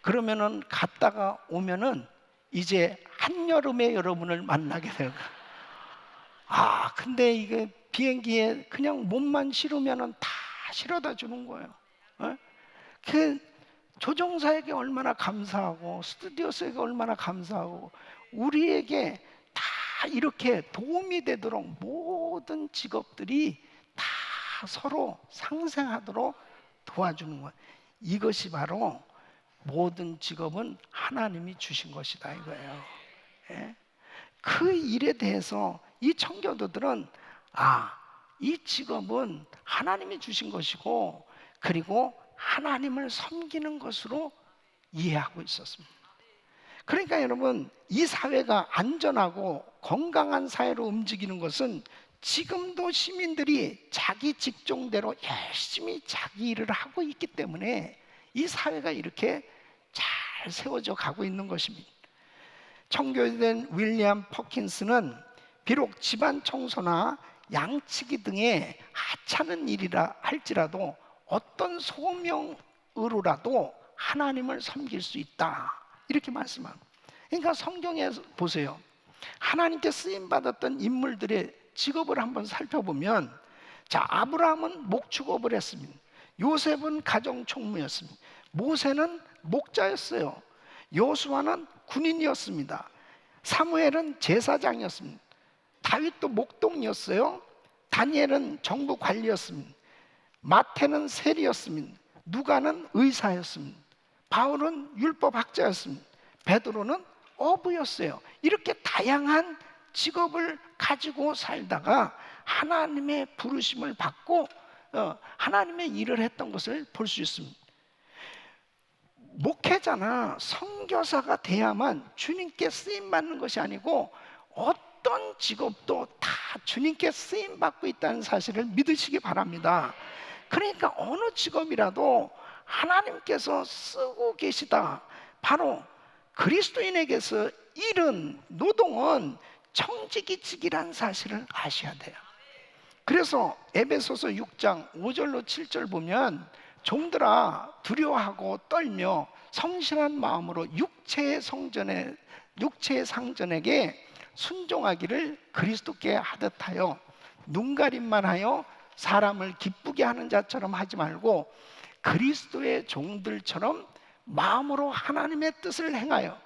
그러면은 갔다가 오면은 이제 한여름에 여러분을 만나게 돼요. 근데 이게 비행기에 그냥 몸만 실으면은 다 실어다 주는 거예요. 그 조종사에게 얼마나 감사하고 스튜디오스에게 얼마나 감사하고 우리에게 다 이렇게 도움이 되도록 모든 직업들이 다 서로 상생하도록 도와주는 거예요. 이것이 바로 모든 직업은 하나님이 주신 것이다 이거예요. 그 일에 대해서 이 청교도들은 이 직업은 하나님이 주신 것이고 그리고 하나님을 섬기는 것으로 이해하고 있었습니다. 그러니까 여러분 이 사회가 안전하고 건강한 사회로 움직이는 것은 지금도 시민들이 자기 직종대로 열심히 자기 일을 하고 있기 때문에 이 사회가 이렇게 잘 세워져 가고 있는 것입니다. 청교도된 윌리엄 퍼킨스는 비록 집안 청소나 양치기 등의 하찮은 일이라 할지라도 어떤 소명으로라도 하나님을 섬길 수 있다 이렇게 말씀합니다. 그러니까 성경에 보세요. 하나님께 쓰임받았던 인물들의 직업을 한번 살펴보면 아브라함은 목축업을 했습니다. 요셉은 가정총무였습니다. 모세는 목자였어요. 여호수아는 군인이었습니다. 사무엘은 제사장이었습니다. 다윗도 목동이었어요. 다니엘은 정부 관리였습니다. 마태는 세리였습니다. 누가는 의사였습니다. 바울은 율법학자였습니다. 베드로는 어부였어요. 이렇게 다양한 직업을 가지고 살다가 하나님의 부르심을 받고 하나님의 일을 했던 것을 볼 수 있습니다. 목회자나 선교사가 돼야만 주님께 쓰임 받는 것이 아니고 어떤 직업도 다 주님께 쓰임 받고 있다는 사실을 믿으시기 바랍니다. 그러니까 어느 직업이라도 하나님께서 쓰고 계시다. 바로 그리스도인에게서 일은, 노동은 청지기직이라는 사실을 아셔야 돼요. 그래서 에베소서 6장 5절로 7절 보면 종들아 두려워하고 떨며 성실한 마음으로 육체의 상전에게 순종하기를 그리스도께 하듯하여 눈가림만 하여 사람을 기쁘게 하는 자처럼 하지 말고 그리스도의 종들처럼 마음으로 하나님의 뜻을 행하여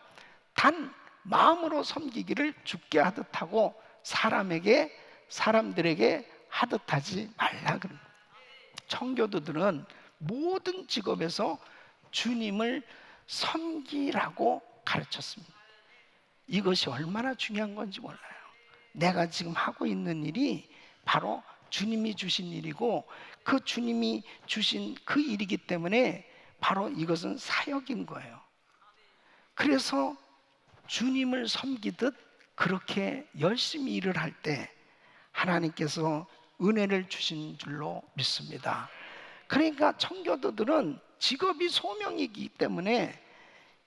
단 마음으로 섬기기를 주께 하듯하고 사람들에게 하듯하지 말라 그럽니다. 청교도들은 모든 직업에서 주님을 섬기라고 가르쳤습니다. 이것이 얼마나 중요한 건지 몰라요. 내가 지금 하고 있는 일이 바로 주님이 주신 일이고 그 주님이 주신 그 일이기 때문에 바로 이것은 사역인 거예요. 그래서 주님을 섬기듯 그렇게 열심히 일을 할 때 하나님께서 은혜를 주신 줄로 믿습니다. 그러니까 청교도들은 직업이 소명이기 때문에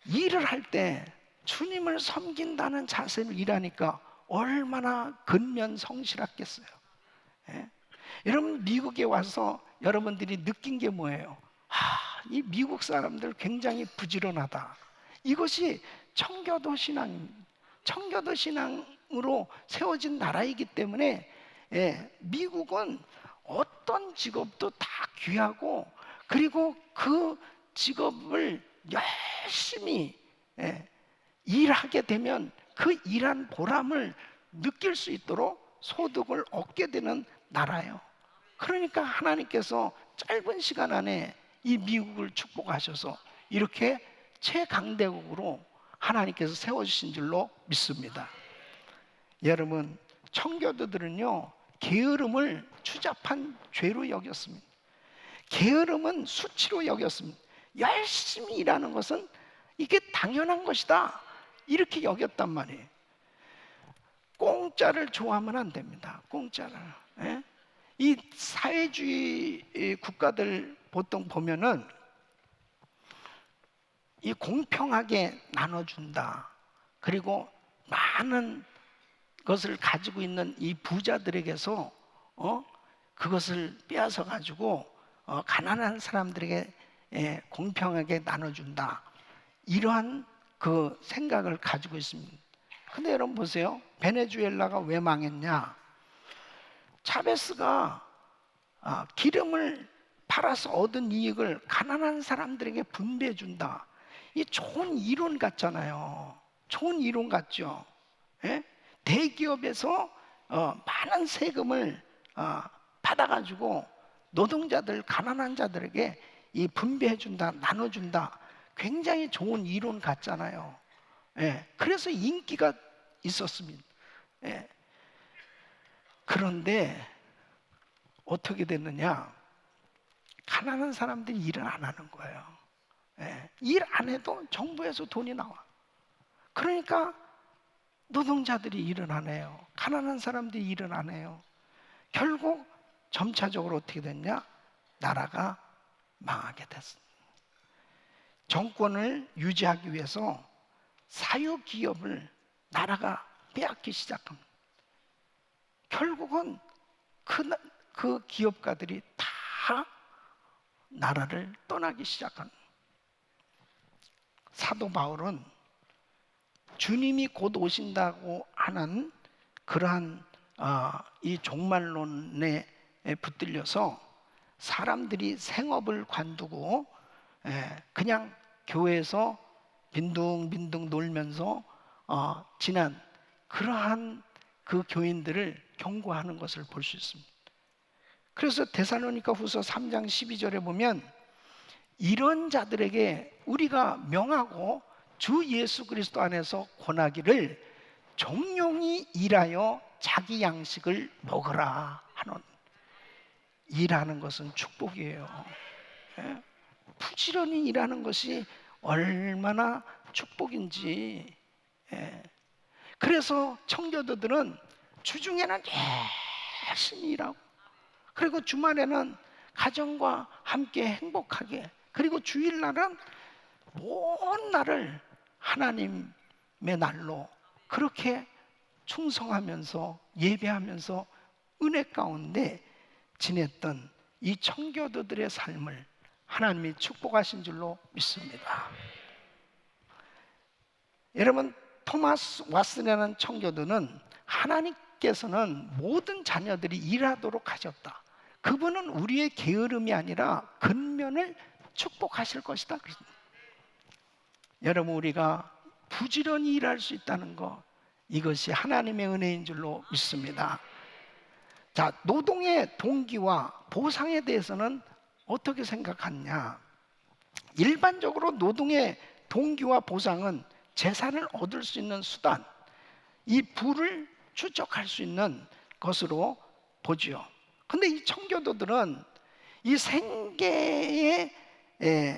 일을 할 때 주님을 섬긴다는 자세로 일하니까 얼마나 근면성실하겠어요. 예? 여러분 미국에 와서 여러분들이 느낀 게 뭐예요? 이 미국 사람들 굉장히 부지런하다. 이것이 청교도 신앙입니다. 청교도 신앙으로 세워진 나라이기 때문에 미국은 어떤 직업도 다 귀하고 그리고 그 직업을 열심히 일하게 되면 그 일한 보람을 느낄 수 있도록 소득을 얻게 되는 나라예요. 그러니까 하나님께서 짧은 시간 안에 이 미국을 축복하셔서 이렇게 최강대국으로 하나님께서 세워주신 줄로 믿습니다. 여러분 청교도들은요 게으름을 추잡한 죄로 여겼습니다. 게으름은 수치로 여겼습니다. 열심히 일하는 것은 이게 당연한 것이다 이렇게 여겼단 말이에요. 공짜를 좋아하면 안 됩니다. 공짜를. 이 사회주의 국가들 보통 보면은 이 공평하게 나눠준다. 그리고 많은 것을 가지고 있는 이 부자들에게서 그것을 빼앗아 가지고 가난한 사람들에게 공평하게 나눠준다. 이러한 그 생각을 가지고 있습니다. 근데 여러분 보세요. 베네수엘라가 왜 망했냐? 차베스가 기름을 팔아서 얻은 이익을 가난한 사람들에게 분배해 준다. 이 좋은 이론 같잖아요. 좋은 이론 같죠. 대기업에서 많은 세금을 받아가지고 노동자들, 가난한 자들에게 이 분배해 준다, 나눠준다. 굉장히 좋은 이론 같잖아요. 그래서 인기가 있었습니다. 그런데 어떻게 됐느냐? 가난한 사람들이 일을 안 하는 거예요. 일 안 해도 정부에서 돈이 나와. 그러니까 노동자들이 일을 안 해요. 가난한 사람들이 일을 안 해요. 결국 점차적으로 어떻게 됐냐? 나라가 망하게 됐습니다. 정권을 유지하기 위해서 사유기업을 나라가 빼앗기 시작합니다. 결국은 그 기업가들이 다 나라를 떠나기 시작합니다. 사도 바울은 주님이 곧 오신다고 하는 그러한 이 종말론에 붙들려서 사람들이 생업을 관두고 그냥 교회에서 빈둥빈둥 놀면서 지난 그러한 그 교인들을 경고하는 것을 볼 수 있습니다. 그래서 데살로니가 후서 3장 12절에 보면 이런 자들에게 우리가 명하고 주 예수 그리스도 안에서 권하기를 종용이 일하여 자기 양식을 먹으라 하는, 일하는 것은 축복이에요. 예? 부지런히 일하는 것이 얼마나 축복인지. 예. 그래서 청교도들은 주중에는 열심히 일하고, 그리고 주말에는 가정과 함께 행복하게, 그리고 주일날은 온 날을 하나님의 날로 그렇게 충성하면서 예배하면서 은혜 가운데 지냈던 이 청교도들의 삶을 하나님이 축복하신 줄로 믿습니다. 여러분, 토마스 왓슨이라는 청교도는 하나님께서는 모든 자녀들이 일하도록 하셨다. 그분은 우리의 게으름이 아니라 근면을 축복하실 것이다. 여러분, 우리가 부지런히 일할 수 있다는 것, 이것이 하나님의 은혜인 줄로 믿습니다. 자, 노동의 동기와 보상에 대해서는 어떻게 생각하냐? 일반적으로 노동의 동기와 보상은 재산을 얻을 수 있는 수단, 이 부를 추적할 수 있는 것으로 보지요. 근데 이 청교도들은 이 생계의,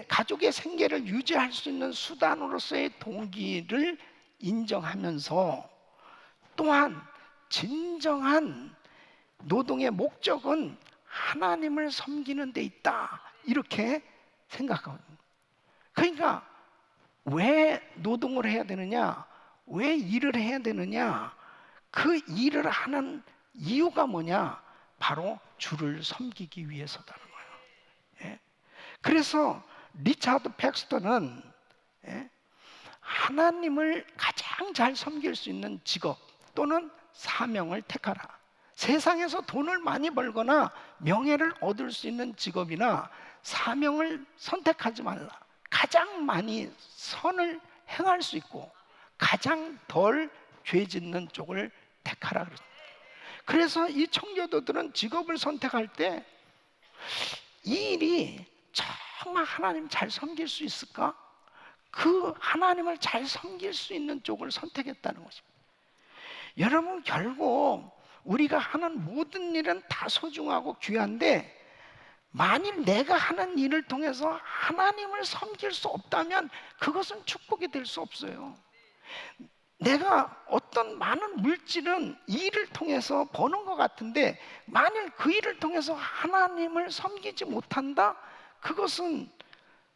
가족의 생계를 유지할 수 있는 수단으로서의 동기를 인정하면서, 또한 진정한 노동의 목적은 하나님을 섬기는 데 있다, 이렇게 생각합니다. 그러니까 왜 노동을 해야 되느냐, 왜 일을 해야 되느냐, 그 일을 하는 이유가 뭐냐? 바로 주를 섬기기 위해서다는 거예요. 예? 그래서 리차드 팩스턴은, 예? 하나님을 가장 잘 섬길 수 있는 직업 또는 사명을 택하라. 세상에서 돈을 많이 벌거나 명예를 얻을 수 있는 직업이나 사명을 선택하지 말라. 가장 많이 선을 행할 수 있고 가장 덜 죄 짓는 쪽을 택하라 그랬습니다. 그래서 이 청교도들은 직업을 선택할 때 이 일이 정말 하나님 잘 섬길 수 있을까? 그 하나님을 잘 섬길 수 있는 쪽을 선택했다는 것입니다. 여러분, 결국 우리가 하는 모든 일은 다 소중하고 귀한데, 만일 내가 하는 일을 통해서 하나님을 섬길 수 없다면 그것은 축복이 될 수 없어요. 내가 어떤 많은 물질은 이 일을 통해서 버는 것 같은데, 만일 그 일을 통해서 하나님을 섬기지 못한다? 그것은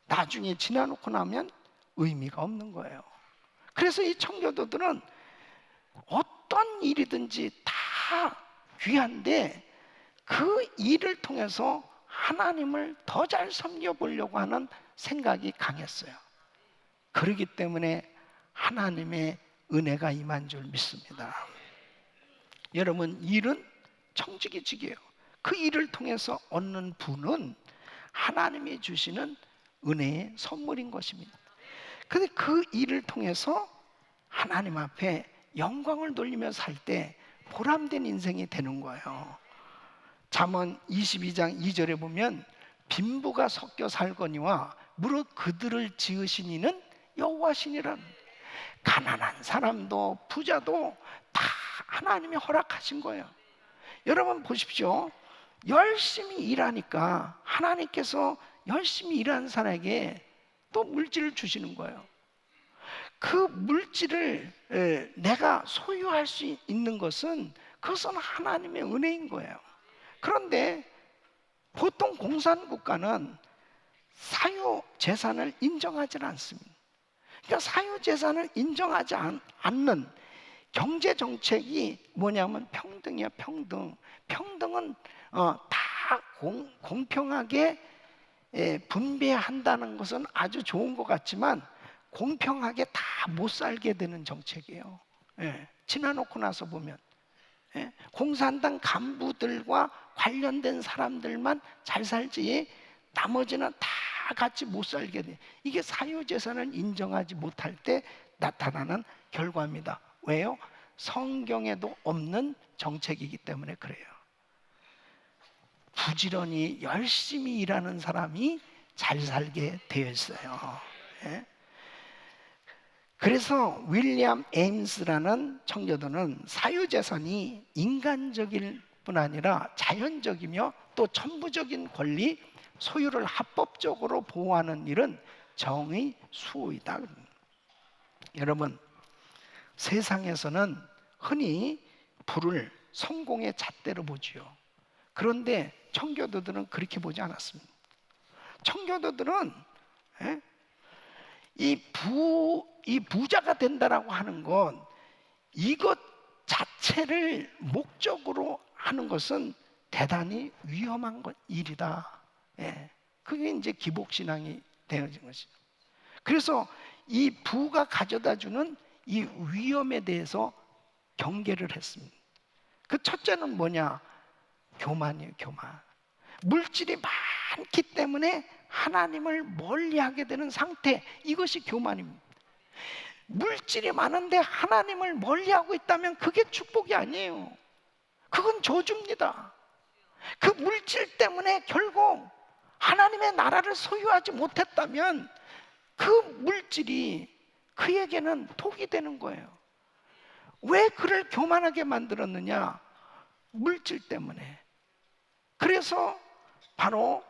나중에 지나놓고 나면 의미가 없는 거예요. 그래서 이 청교도들은 어떤 일이든지 다 귀한데 그 일을 통해서 하나님을 더 잘 섬겨보려고 하는 생각이 강했어요. 그렇기 때문에 하나님의 은혜가 임한 줄 믿습니다. 여러분, 일은 청지기 직이에요. 그 일을 통해서 얻는 부는 하나님이 주시는 은혜의 선물인 것입니다. 근데 그 일을 통해서 하나님 앞에 영광을 돌리며 살 때 보람된 인생이 되는 거예요. 잠언 22장 2절에 보면 빈부가 섞여 살거니와 무릇 그들을 지으신 이는 여호와시니라. 가난한 사람도 부자도 다 하나님이 허락하신 거예요. 여러분 보십시오. 열심히 일하니까 하나님께서 열심히 일하는 사람에게 또 물질을 주시는 거예요. 그 물질을 내가 소유할 수 있는 것은 그것은 하나님의 은혜인 거예요. 그런데 보통 공산국가는 사유재산을 인정하지 않습니다. 그러니까 사유재산을 인정하지 않는 경제정책이 뭐냐면 평등이야, 평등. 평등은 다 공평하게 분배한다는 것은 아주 좋은 것 같지만 공평하게 다 못 살게 되는 정책이에요. 지나놓고 나서 보면 공산당 간부들과 관련된 사람들만 잘 살지 나머지는 다 같이 못 살게 돼. 이게 사유재산을 인정하지 못할 때 나타나는 결과입니다. 왜요? 성경에도 없는 정책이기 때문에 그래요. 부지런히 열심히 일하는 사람이 잘 살게 되어 있어요. 예? 그래서 윌리엄 에임스라는 청교도는 사유재산이 인간적일 뿐 아니라 자연적이며 또 천부적인 권리, 소유를 합법적으로 보호하는 일은 정의 수호이다. 여러분, 세상에서는 흔히 부를 성공의 잣대로 보지요. 그런데 청교도들은 그렇게 보지 않았습니다. 청교도들은 이 부자가 된다라고 하는 건 이것 자체를 목적으로 하는 것은 대단히 위험한 일이다. 그게 이제 기복신앙이 되어진 것이죠. 그래서 이 부가 가져다주는 이 위험에 대해서 경계를 했습니다. 그 첫째는 뭐냐? 교만이에요, 교만. 물질이 많기 때문에 하나님을 멀리하게 되는 상태, 이것이 교만입니다. 물질이 많은데 하나님을 멀리하고 있다면 그게 축복이 아니에요. 그건 저주입니다. 그 물질 때문에 결국 하나님의 나라를 소유하지 못했다면 그 물질이 그에게는 독이 되는 거예요. 왜 그를 교만하게 만들었느냐? 물질 때문에. 그래서 바로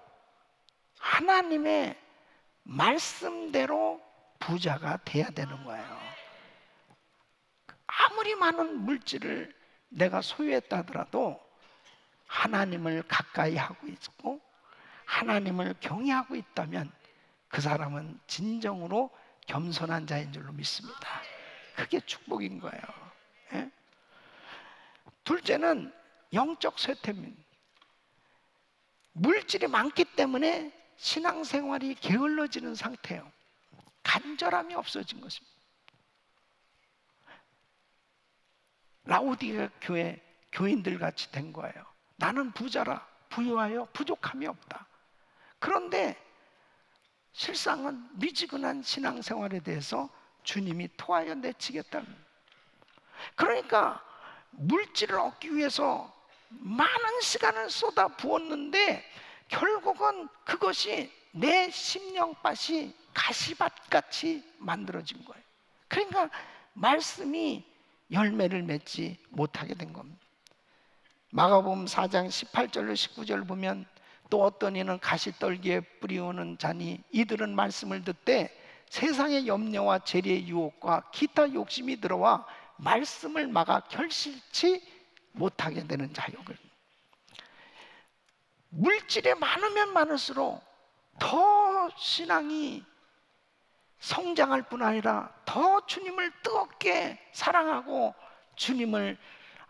하나님의 말씀대로 부자가 돼야 되는 거예요. 아무리 많은 물질을 내가 소유했다 하더라도 하나님을 가까이 하고 있고 하나님을 경외하고 있다면 그 사람은 진정으로 겸손한 자인 줄로 믿습니다. 그게 축복인 거예요. 예? 둘째는 영적 쇠퇴입니다. 물질이 많기 때문에 신앙생활이 게을러지는 상태예요. 간절함이 없어진 것입니다. 라오디게 교회 교인들 같이 된 거예요. 나는 부자라 부유하여 부족함이 없다. 그런데 실상은 미지근한 신앙생활에 대해서 주님이 토하여 내치겠답니다. 그러니까 물질을 얻기 위해서 많은 시간을 쏟아 부었는데 결국은 그것이 내 심령밭이 가시밭같이 만들어진 거예요. 그러니까 말씀이 열매를 맺지 못하게 된 겁니다. 마가복음 4장 18절로 19절 보면 또 어떤 이는 가시떨기에 뿌리오는 자니 이들은 말씀을 듣되 세상의 염려와 재리의 유혹과 기타 욕심이 들어와 말씀을 막아 결실치 못하게 되는 자욕을. 물질이 많으면 많을수록 더 신앙이 성장할 뿐 아니라 더 주님을 뜨겁게 사랑하고 주님을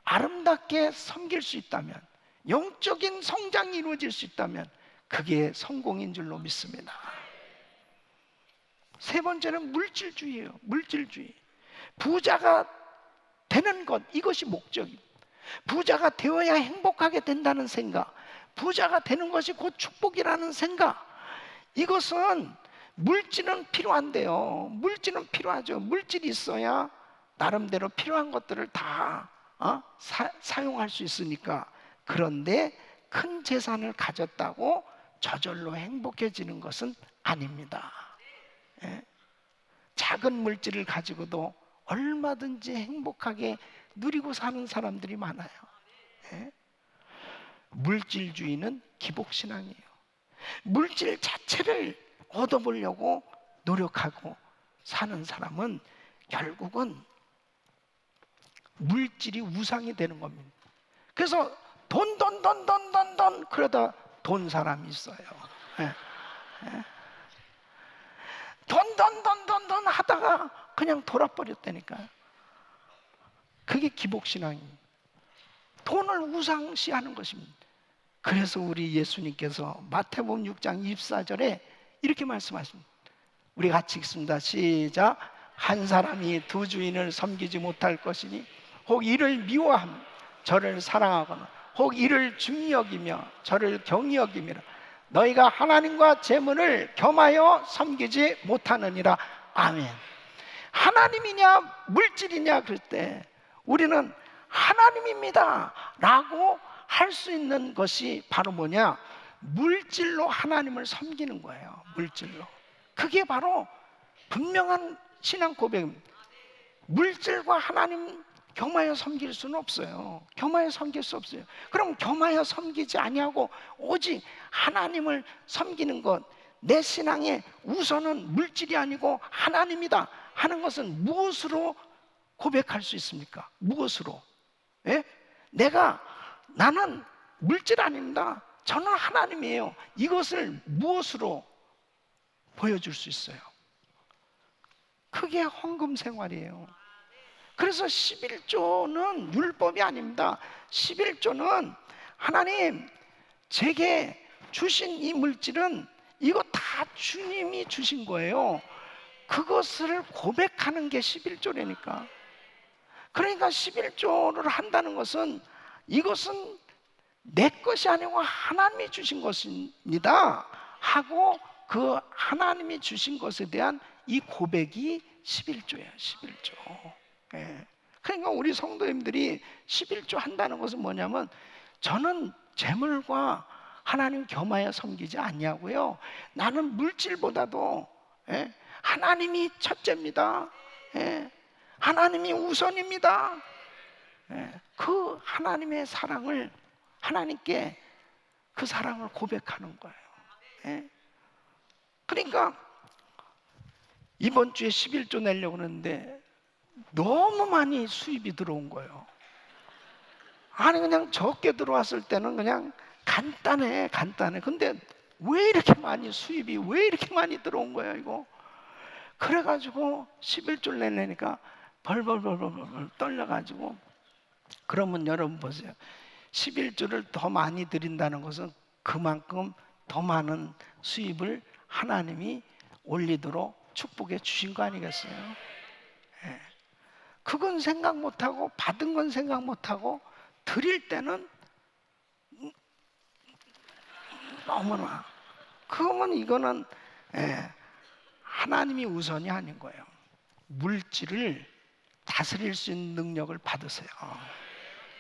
아름답게 섬길 수 있다면, 영적인 성장이 이루어질 수 있다면 그게 성공인 줄로 믿습니다. 세 번째는 물질주의예요. 물질주의. 부자가 되는 것, 이것이 목적입니다. 부자가 되어야 행복하게 된다는 생각, 부자가 되는 것이 곧 축복이라는 생각, 이것은 물질은 필요한데요. 물질은 필요하죠. 물질이 있어야 나름대로 필요한 것들을 다 사용할 수 있으니까. 그런데 큰 재산을 가졌다고 저절로 행복해지는 것은 아닙니다. 예? 작은 물질을 가지고도 얼마든지 행복하게 누리고 사는 사람들이 많아요. 예? 물질주의는 기복신앙이에요. 물질 자체를 얻어보려고 노력하고 사는 사람은 결국은 물질이 우상이 되는 겁니다. 그래서 돈 그러다 돈 사람이 있어요. 예. 예. 돈 하다가 그냥 돌아버렸다니까요. 그게 기복신앙입니다. 돈을 우상시하는 것입니다. 그래서 우리 예수님께서 마태복음 6장 24절에 이렇게 말씀하십니다. 우리 같이 읽습니다. 시작. 한 사람이 두 주인을 섬기지 못할 것이니 혹 이를 미워하며 저를 사랑하거나 혹 이를 중히 여기며 저를 경히 여기미라. 너희가 하나님과 재물을 겸하여 섬기지 못하느니라. 아멘. 하나님이냐 물질이냐 그럴 때 우리는 하나님입니다 라고 할 수 있는 것이 바로 뭐냐? 물질로 하나님을 섬기는 거예요. 물질로. 그게 바로 분명한 신앙 고백입니다. 물질과 하나님 겸하여 섬길 수는 없어요. 겸하여 섬길 수 없어요. 그럼 겸하여 섬기지 아니하고 오직 하나님을 섬기는 것, 내 신앙의 우선은 물질이 아니고 하나님이다 하는 것은 무엇으로 고백할 수 있습니까? 무엇으로? 예? 나는 물질 아닙니다. 저는 하나님이에요. 이것을 무엇으로 보여줄 수 있어요? 그게 헌금 생활이에요. 그래서 11조는 율법이 아닙니다. 11조는 하나님 제게 주신 이 물질은 이거 다 주님이 주신 거예요. 그것을 고백하는 게 11조라니까. 그러니까 11조를 한다는 것은 이것은 내 것이 아니고 하나님이 주신 것입니다 하고 그 하나님이 주신 것에 대한 이 고백이 11조예요. 11조. 예. 그러니까 우리 성도님들이 11조 한다는 것은 뭐냐면 저는 재물과 하나님 겸하여 섬기지 아니하고요, 나는 물질보다도 하나님이 첫째입니다. 하나님이 우선입니다. 그 하나님의 사랑을 하나님께 그 사랑을 고백하는 거예요. 그러니까 이번 주에 11조 내려고 하는데 너무 많이 수입이 들어온 거예요. 아니 그냥 적게 들어왔을 때는 그냥 간단해. 근데 왜 이렇게 많이 수입이 왜 이렇게 많이 들어온 거예요 이거? 그래가지고 11조를 내려니까 벌벌 떨려가지고, 그러면 여러분 보세요. 11조를 더 많이 드린다는 것은 그만큼 더 많은 수입을 하나님이 올리도록 축복해 주신 거 아니겠어요? 그건 생각 못하고 받은 건 생각 못하고 드릴 때는 너무나, 그러면 이거는 하나님이 우선이 아닌 거예요. 물질을 다스릴 수 있는 능력을 받으세요.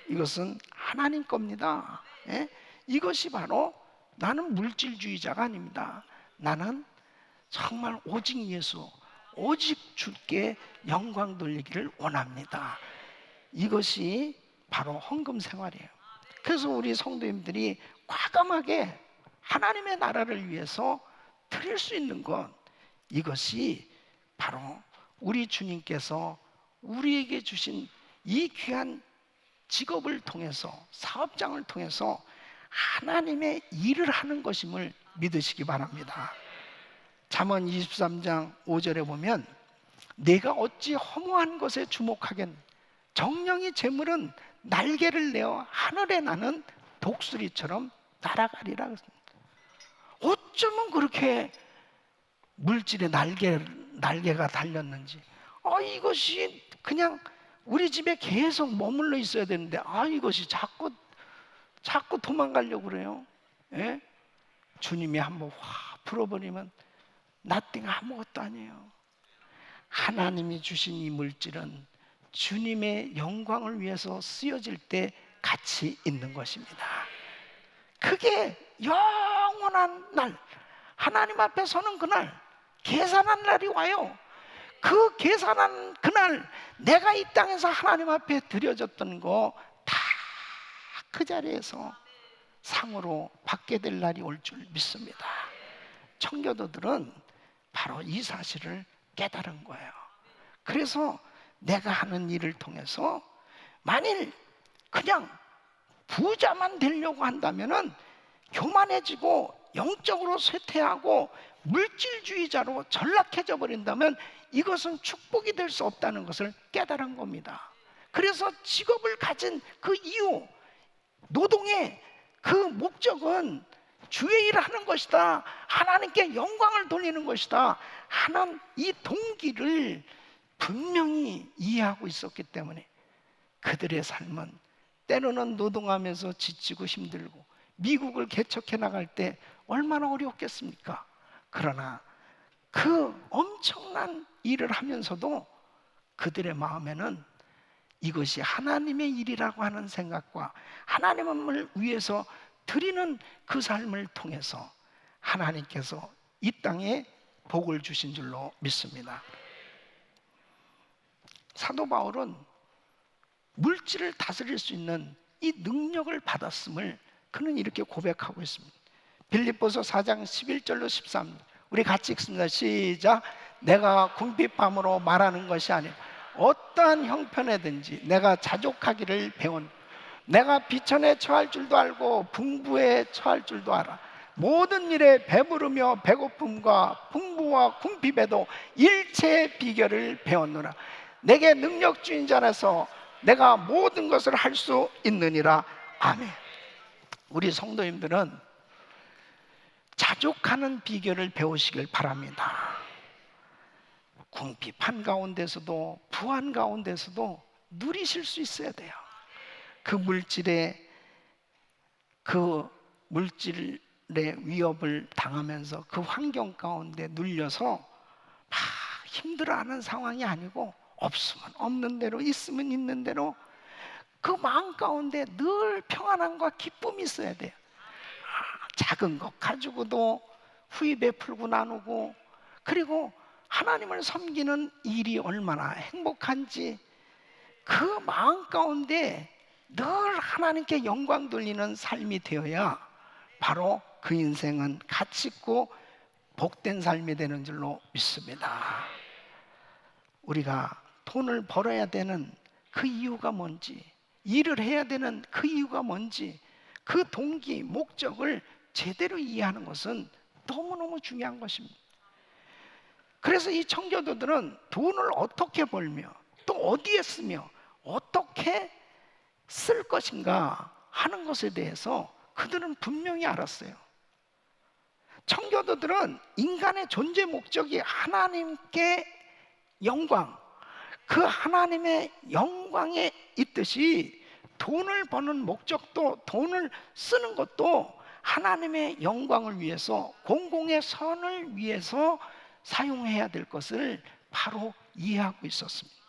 이것은 하나님 겁니다. 이것이 바로 나는 물질주의자가 아닙니다. 나는 정말 오직 예수, 오직 주께 영광 돌리기를 원합니다. 이것이 바로 헌금 생활이에요. 그래서 우리 성도님들이 과감하게 하나님의 나라를 위해서 드릴 수 있는 것, 이것이 바로 우리 주님께서 우리에게 주신 이 귀한 직업을 통해서, 사업장을 통해서 하나님의 일을 하는 것임을 믿으시기 바랍니다. 잠언 23장 5절에 보면 내가 어찌 허무한 것에 주목하겠, 정령이 재물은 날개를 내어 하늘에 나는 독수리처럼 날아가리라. 어쩌면 그렇게 물질에 날개가 달렸는지, 이것이 그냥 우리 집에 계속 머물러 있어야 되는데 이것이 자꾸 도망가려고 그래요. 주님이 한번 확 풀어버리면 nothing, 아무것도 아니에요. 하나님이 주신 이 물질은 주님의 영광을 위해서 쓰여질 때 가치 있는 것입니다. 그게 영원한 날, 하나님 앞에 서는 그날, 계산한 날이 와요. 그 계산한 그날 내가 이 땅에서 하나님 앞에 드려졌던 거 다 그 자리에서 상으로 받게 될 날이 올 줄 믿습니다. 청교도들은 바로 이 사실을 깨달은 거예요. 그래서 내가 하는 일을 통해서 만일 그냥 부자만 되려고 한다면은 교만해지고 영적으로 쇠퇴하고 물질주의자로 전락해져 버린다면 이것은 축복이 될 수 없다는 것을 깨달은 겁니다. 그래서 직업을 가진 그 이유, 노동의 그 목적은 주의 일을 하는 것이다, 하나님께 영광을 돌리는 것이다 하는 이 동기를 분명히 이해하고 있었기 때문에 그들의 삶은 때로는 노동하면서 지치고 힘들고 미국을 개척해 나갈 때 얼마나 어려웠겠습니까? 그러나 그 엄청난 일을 하면서도 그들의 마음에는 이것이 하나님의 일이라고 하는 생각과 하나님을 위해서 드리는 그 삶을 통해서 하나님께서 이 땅에 복을 주신 줄로 믿습니다. 사도 바울은 물질을 다스릴 수 있는 이 능력을 받았음을 그는 이렇게 고백하고 있습니다. 빌립보서 4장 11절로 13절 우리 같이 읽습니다. 시작. 내가 궁핍함으로 말하는 것이 아니라 어떠한 형편에든지 내가 자족하기를 배운 내가 비천에 처할 줄도 알고 풍부에 처할 줄도 알아. 모든 일에 배부르며 배고픔과 풍부와 궁핍에도 일체의 비결을 배웠노라. 내게 능력 주인 자 안에서 내가 모든 것을 할 수 있느니라. 아멘. 우리 성도님들은 자족하는 비결을 배우시길 바랍니다. 궁핍한 가운데서도 부한 가운데서도 누리실 수 있어야 돼요. 그 물질의 위협을 당하면서 그 환경 가운데 눌려서 막 힘들어하는 상황이 아니고 없으면 없는 대로 있으면 있는 대로 그 마음 가운데 늘 평안함과 기쁨이 있어야 돼요. 작은 것 가지고도 후히 베풀고 나누고 그리고 하나님을 섬기는 일이 얼마나 행복한지 그 마음 가운데 늘 하나님께 영광 돌리는 삶이 되어야 바로 그 인생은 가치 있고 복된 삶이 되는 줄로 믿습니다. 우리가 돈을 벌어야 되는 그 이유가 뭔지, 일을 해야 되는 그 이유가 뭔지, 그 동기, 목적을 제대로 이해하는 것은 너무너무 중요한 것입니다. 그래서 이 청교도들은 돈을 어떻게 벌며 또 어디에 쓰며 어떻게 쓸 것인가 하는 것에 대해서 그들은 분명히 알았어요. 청교도들은 인간의 존재 목적이 하나님께 영광, 그 하나님의 영광에 있듯이 돈을 버는 목적도 돈을 쓰는 것도 하나님의 영광을 위해서 공공의 선을 위해서 사용해야 될 것을 바로 이해하고 있었습니다.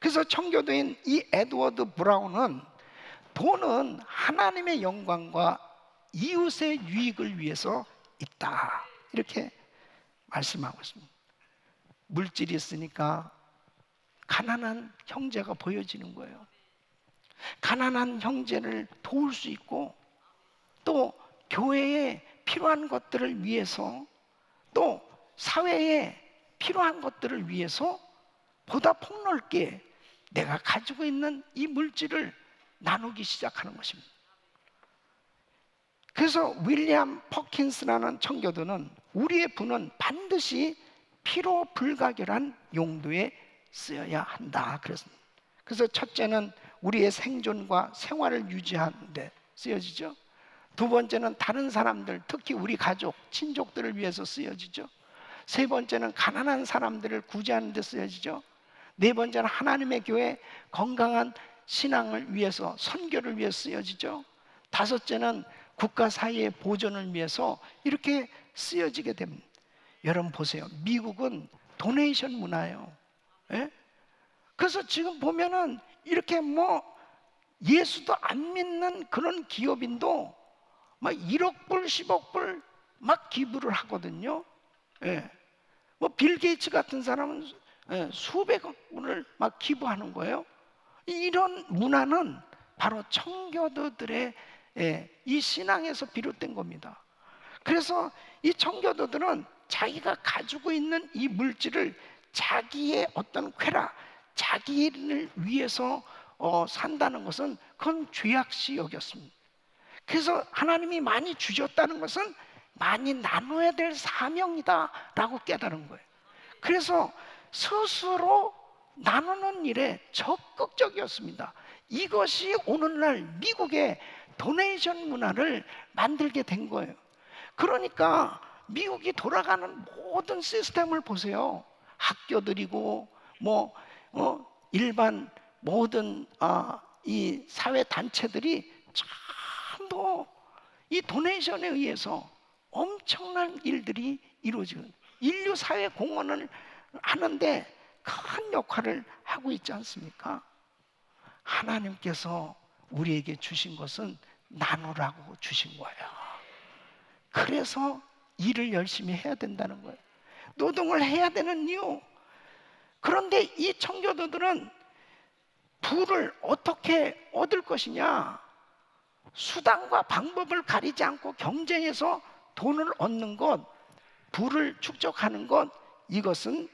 그래서 청교도인 이 에드워드 브라운은 돈은 하나님의 영광과 이웃의 유익을 위해서 있다 이렇게 말씀하고 있습니다. 물질이 있으니까 가난한 형제가 보여지는 거예요. 가난한 형제를 도울 수 있고 또 교회에 필요한 것들을 위해서 또 사회에 필요한 것들을 위해서 보다 폭넓게 내가 가지고 있는 이 물질을 나누기 시작하는 것입니다. 그래서 윌리엄 퍼킨스라는 청교도는 우리의 부는 반드시 필요 불가결한 용도에 쓰여야 한다 그랬습니다. 그래서 첫째는 우리의 생존과 생활을 유지하는 데 쓰여지죠. 두 번째는 다른 사람들, 특히 우리 가족, 친족들을 위해서 쓰여지죠. 세 번째는 가난한 사람들을 구제하는 데 쓰여지죠. 네 번째는 하나님의 교회 건강한 신앙을 위해서 선교를 위해 쓰여지죠. 다섯째는 국가 사회의 보존을 위해서 이렇게 쓰여지게 됩니다. 여러분 보세요. 미국은 도네이션 문화예요. 예? 그래서 지금 보면은 이렇게 뭐 예수도 안 믿는 그런 기업인도 막 1억 불, 10억 불 막 기부를 하거든요. 예. 뭐 빌 게이츠 같은 사람은 수백억 불을 막 기부하는 거예요. 이런 문화는 바로 청교도들의 이 신앙에서 비롯된 겁니다. 그래서 이 청교도들은 자기가 가지고 있는 이 물질을 자기의 어떤 쾌락, 자기를 위해서 산다는 것은 그건 죄악시 여겼습니다. 그래서 하나님이 많이 주셨다는 것은 많이 나눠야 될 사명이다 라고 깨달은 거예요. 그래서 스스로 나누는 일에 적극적이었습니다. 이것이 오늘날 미국의 도네이션 문화를 만들게 된 거예요. 그러니까 미국이 돌아가는 모든 시스템을 보세요. 학교들이고 일반 모든 이 사회 단체들이 전부 이 도네이션에 의해서 엄청난 일들이 이루어지는 인류 사회 공헌을 하는데 큰 역할을 하고 있지 않습니까? 하나님께서 우리에게 주신 것은 나누라고 주신 거예요. 그래서 일을 열심히 해야 된다는 거예요. 노동을 해야 되는 이유. 그런데 이 청교도들은 부를 어떻게 얻을 것이냐, 수단과 방법을 가리지 않고 경쟁해서 돈을 얻는 것, 부를 축적하는 것, 이것은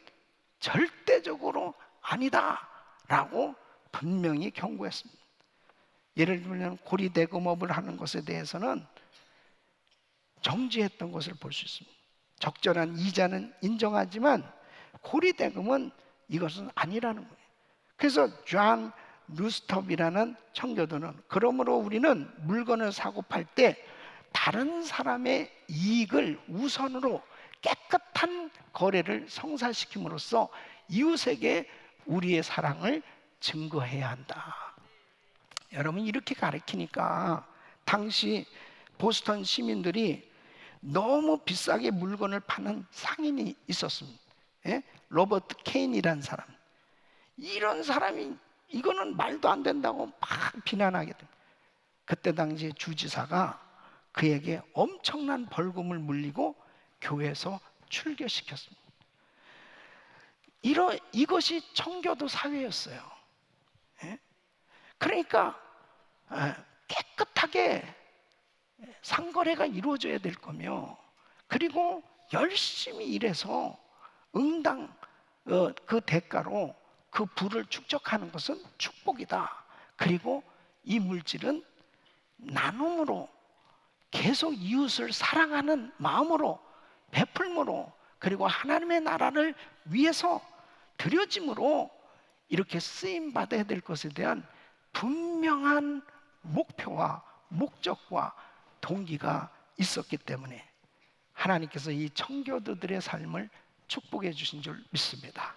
절대적으로 아니다라고 분명히 경고했습니다. 예를 들면 고리대금업을 하는 것에 대해서는 정지했던 것을 볼 수 있습니다. 적절한 이자는 인정하지만 고리대금은 이것은 아니라는 거예요. 그래서 존 루스톱이라는 청교도는, 그러므로 우리는 물건을 사고 팔 때 다른 사람의 이익을 우선으로 깨끗한 거래를 성사시킴으로써 이웃에게 우리의 사랑을 증거해야 한다. 여러분, 이렇게 가르치니까 당시 보스턴 시민들이 너무 비싸게 물건을 파는 상인이 있었습니다. 예? 로버트 케인이라는 사람. 이런 사람이 이거는 말도 안 된다고 막 비난하게 됩니다. 그때 당시 주지사가 그에게 엄청난 벌금을 물리고 교회에서 출교시켰습니다. 이것이 청교도 사회였어요. 예? 그러니까 깨끗하게 상거래가 이루어져야 될 거며, 그리고 열심히 일해서 응당 그 대가로 그 부를 축적하는 것은 축복이다. 그리고 이 물질은 나눔으로, 계속 이웃을 사랑하는 마음으로, 베풀므로, 그리고 하나님의 나라를 위해서 드려짐으로 이렇게 쓰임 받아야 될 것에 대한 분명한 목표와 목적과 동기가 있었기 때문에 하나님께서 이 청교도들의 삶을 축복해 주신 줄 믿습니다.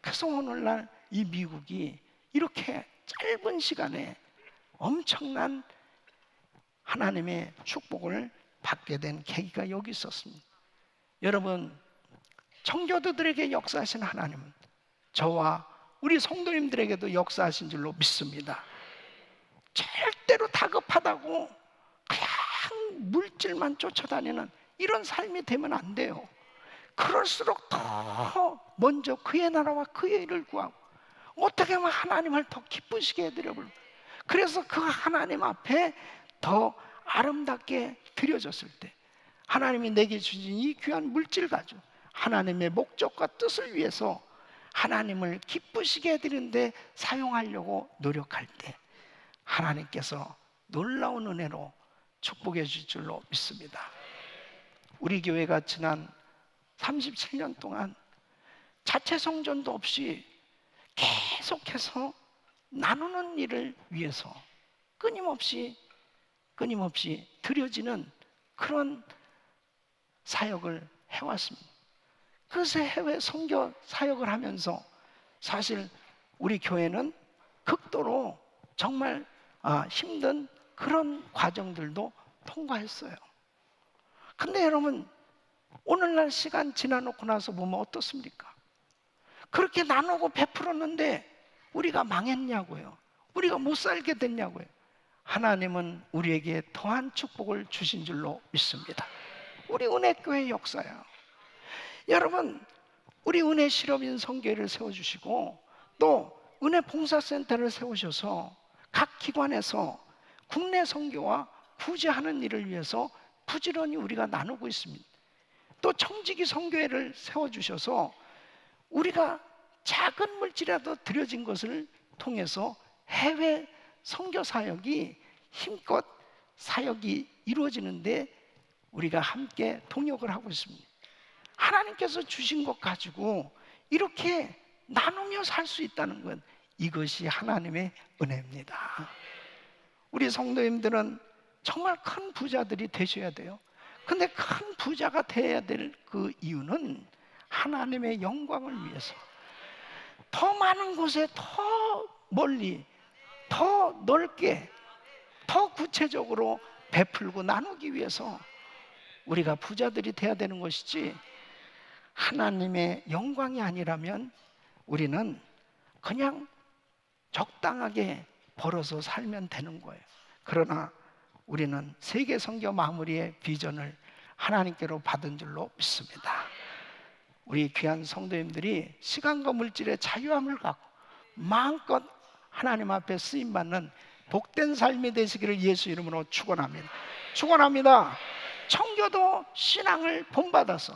그래서 오늘날 이 미국이 이렇게 짧은 시간에 엄청난 하나님의 축복을 받게 된 계기가 여기 있었습니다. 여러분, 청교도들에게 역사하신 하나님은 저와 우리 성도님들에게도 역사하신 줄로 믿습니다. 절대로 다급하다고 그냥 물질만 쫓아다니는 이런 삶이 되면 안 돼요. 그럴수록 더 먼저 그의 나라와 그의 일을 구하고 어떻게 하면 하나님을 더 기쁘시게 해드려볼까. 그래서 그 하나님 앞에 더 아름답게 드려졌을 때 하나님이 내게 주신 이 귀한 물질 가지고 하나님의 목적과 뜻을 위해서 하나님을 기쁘시게 해드리는데 사용하려고 노력할 때 하나님께서 놀라운 은혜로 축복해 주실 줄로 믿습니다. 우리 교회가 지난 37년 동안 자체 성전도 없이 계속해서 나누는 일을 위해서 끊임없이 드려지는 그런 사역을 해왔습니다. 그래서 해외 선교 사역을 하면서 사실 우리 교회는 극도로 정말 힘든 그런 과정들도 통과했어요. 근데 여러분, 오늘날 시간 지나놓고 나서 보면 어떻습니까? 그렇게 나누고 베풀었는데 우리가 망했냐고요. 우리가 못 살게 됐냐고요. 하나님은 우리에게 더한 축복을 주신 줄로 믿습니다. 우리 은혜교회 역사야. 여러분, 우리 은혜 실업인 선교회를 세워주시고 또 은혜 봉사센터를 세우셔서 각 기관에서 국내 선교와 구제하는 일을 위해서 부지런히 우리가 나누고 있습니다. 또 청지기 선교회를 세워주셔서 우리가 작은 물질이라도 드려진 것을 통해서 해외 선교 사역이 힘껏 사역이 이루어지는데 우리가 함께 동역을 하고 있습니다. 하나님께서 주신 것 가지고 이렇게 나누며 살 수 있다는 것, 이것이 하나님의 은혜입니다. 우리 성도님들은 정말 큰 부자들이 되셔야 돼요. 근데 큰 부자가 돼야 될 그 이유는 하나님의 영광을 위해서 더 많은 곳에 더 멀리 더 넓게 더 구체적으로 베풀고 나누기 위해서 우리가 부자들이 돼야 되는 것이지, 하나님의 영광이 아니라면 우리는 그냥 적당하게 벌어서 살면 되는 거예요. 그러나 우리는 세계 선교 마무리의 비전을 하나님께로 받은 줄로 믿습니다. 우리 귀한 성도님들이 시간과 물질의 자유함을 갖고 마음껏 하나님 앞에 쓰임받는 복된 삶이 되시기를 예수 이름으로 축원합니다. 축원합니다. 청교도 신앙을 본받아서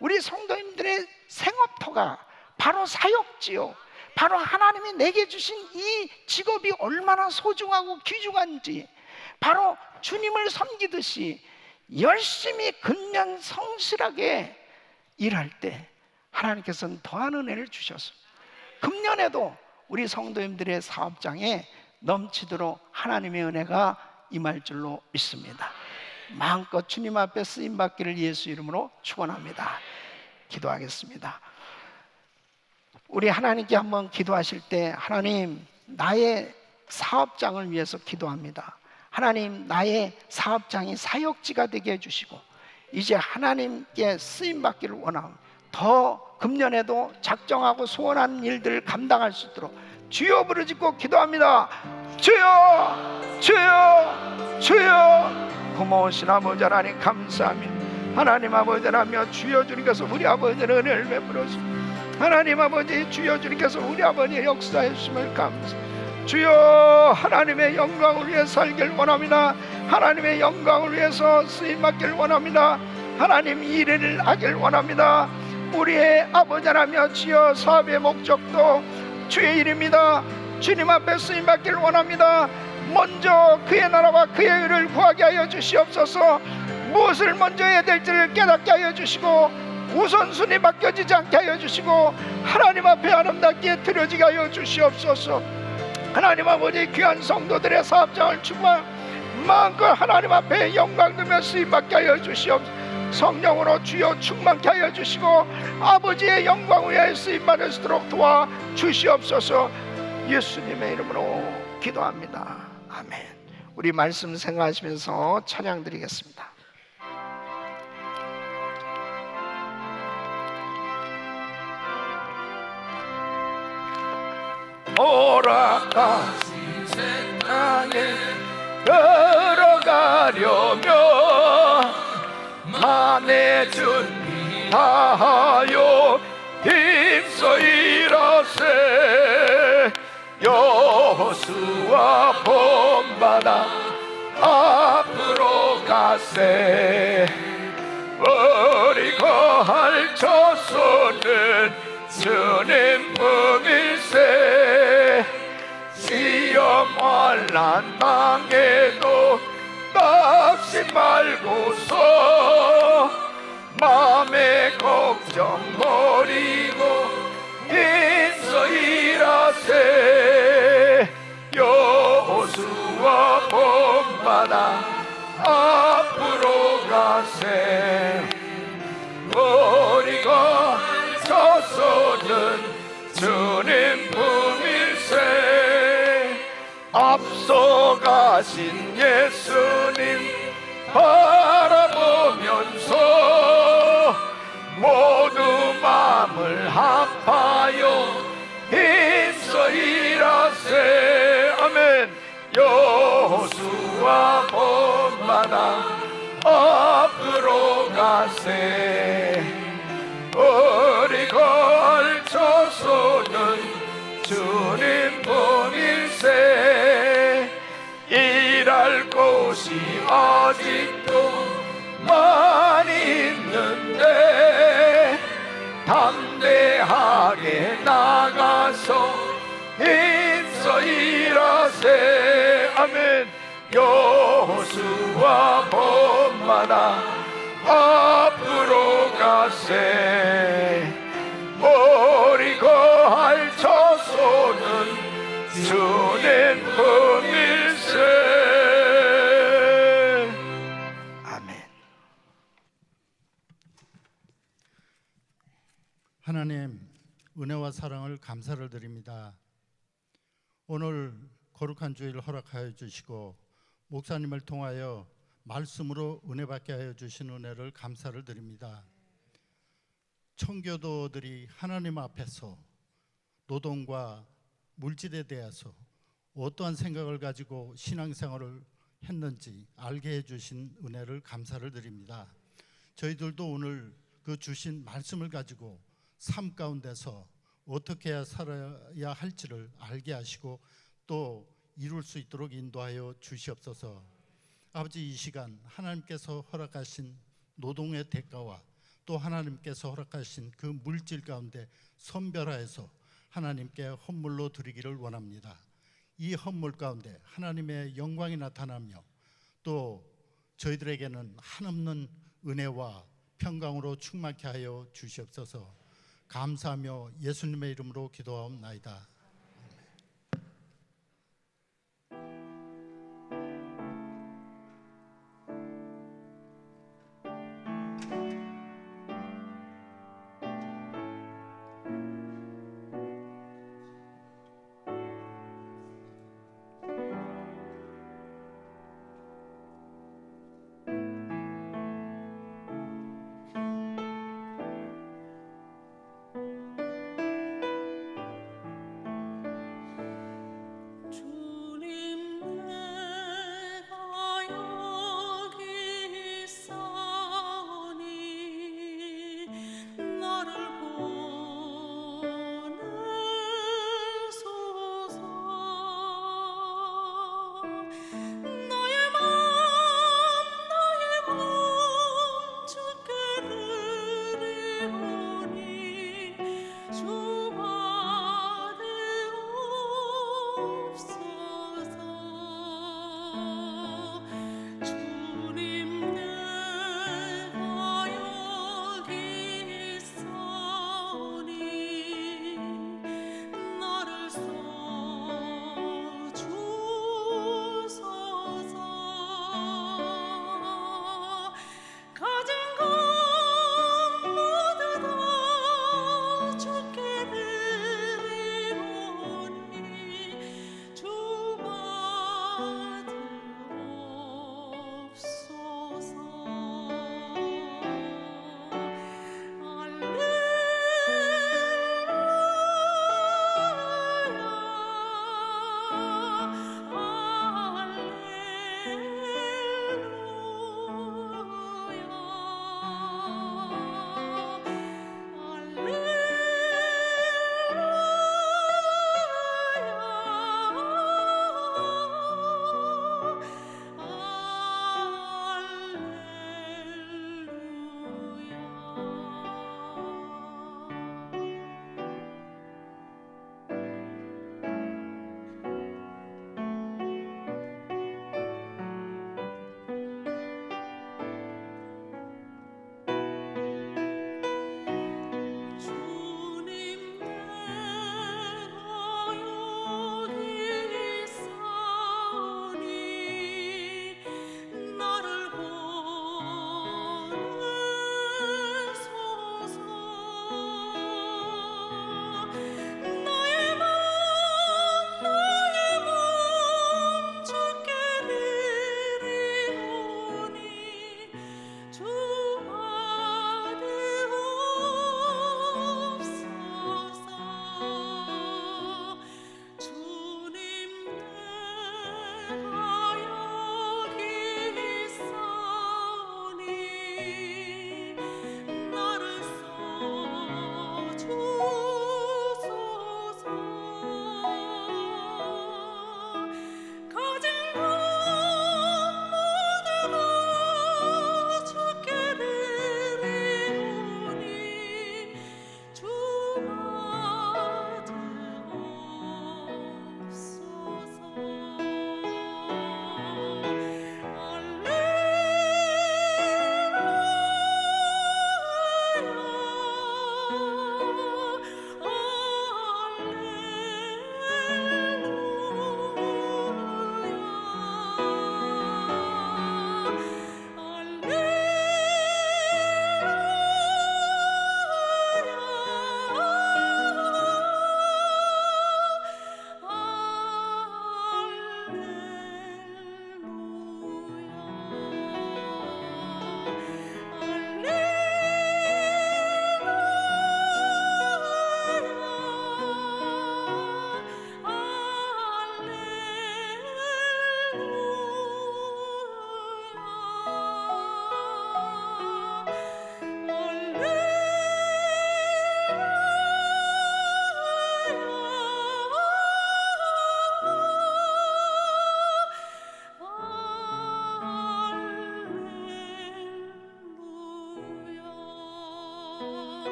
우리 성도님들의 생업터가 바로 사역지요, 바로 하나님이 내게 주신 이 직업이 얼마나 소중하고 귀중한지, 바로 주님을 섬기듯이 열심히 근면 성실하게 일할 때 하나님께서는 더한 은혜를 주셨습니다. 금년에도 우리 성도님들의 사업장에 넘치도록 하나님의 은혜가 임할 줄로 믿습니다. 마음껏 주님 앞에 쓰임받기를 예수 이름으로 축원합니다. 기도하겠습니다. 우리 하나님께 한번 기도하실 때, 하나님, 나의 사업장을 위해서 기도합니다. 하나님, 나의 사업장이 사역지가 되게 해주시고 이제 하나님께 쓰임받기를 원합니다. 더 금년에도 작정하고 소원한 일들을 감당할 수 있도록 주여 부르짖고 기도합니다. 주여, 주여, 주여. 고마우신 아버지 하나님 감사합니다. 하나님 아버지 하나며 주여 주님께서 우리 아버지의 은혜를 베풀어 주시고, 하나님 아버지 주여 주님께서 우리 아버지의 역사해 주심을 감사합니다. 주여, 하나님의 영광을 위해 살길 원합니다. 하나님의 영광을 위해서 쓰임받길 원합니다. 하나님 일을 하길 원합니다. 우리의 아버지 하나며 주여, 사업의 목적도 주의 일입니다. 주님 앞에 쓰임받기를 원합니다. 먼저 그의 나라와 그의 의를 구하게 하여 주시옵소서. 무엇을 먼저 해야 될지를 깨닫게 하여 주시고 우선순위 맡겨지지 않게 하여 주시고 하나님 앞에 아름답게 드려지게 하여 주시옵소서. 하나님 아버지, 귀한 성도들의 사업장을 충만 마음껏 하나님 앞에 영광 들며 쓰임받게 하여 주시옵소서. 성령으로 주여 충만케 하여 주시고 아버지의 영광 위에 쓰임받을 수 있도록 도와 주시옵소서. 예수님의 이름으로 기도합니다. 아멘. 우리 말씀 생각하시면서 찬양 드리겠습니다. 오락가신 세상에 걸어가려면 만에 준비 다하여 힘써 일하세. 여호수아 본받아 앞으로 가세. 버리고 할 처소는 주님 품일세. 시험 환난 당해도 납시 말고서 맘의 걱정 버리고 있어 일하세. 여호수아 본받아 앞으로 가세. 버리고 저소는 주님 품일세. 앞서가신 예수님 바라보면서 모두 마음을 합하여 힘써 일하세. 아멘. 여호수아 본받아 앞으로 가세. 버리고 알쳐서는 주님 품일세. 일할 곳이 아직도 많이 있는데 담대하게 나가서 힘써 일하세. 아멘. 여호수아 본받아 앞으로 가세. 버리고 할 처소는 주님 품일세. 아멘. 하나님, 은혜와 사랑을 감사를 드립니다. 오늘 거룩한 주일 허락하여 주시고 목사님을 통하여 말씀으로 은혜 받게 하여 주신 은혜를 감사를 드립니다. 청교도들이 하나님 앞에서 노동과 물질에 대해서 어떠한 생각을 가지고 신앙생활을 했는지 알게 해주신 은혜를 감사를 드립니다. 저희들도 오늘 그 주신 말씀을 가지고 삶 가운데서 어떻게 해야 살아야 할지를 알게 하시고 또 이룰 수 있도록 인도하여 주시옵소서. 아버지, 이 시간 하나님께서 허락하신 노동의 대가와 또 하나님께서 허락하신 그 물질 가운데 선별하여서 하나님께 헌물로 드리기를 원합니다. 이 헌물 가운데 하나님의 영광이 나타나며 또 저희들에게는 한없는 은혜와 평강으로 충만케 하여 주시옵소서. 감사하며 예수님의 이름으로 기도하옵나이다.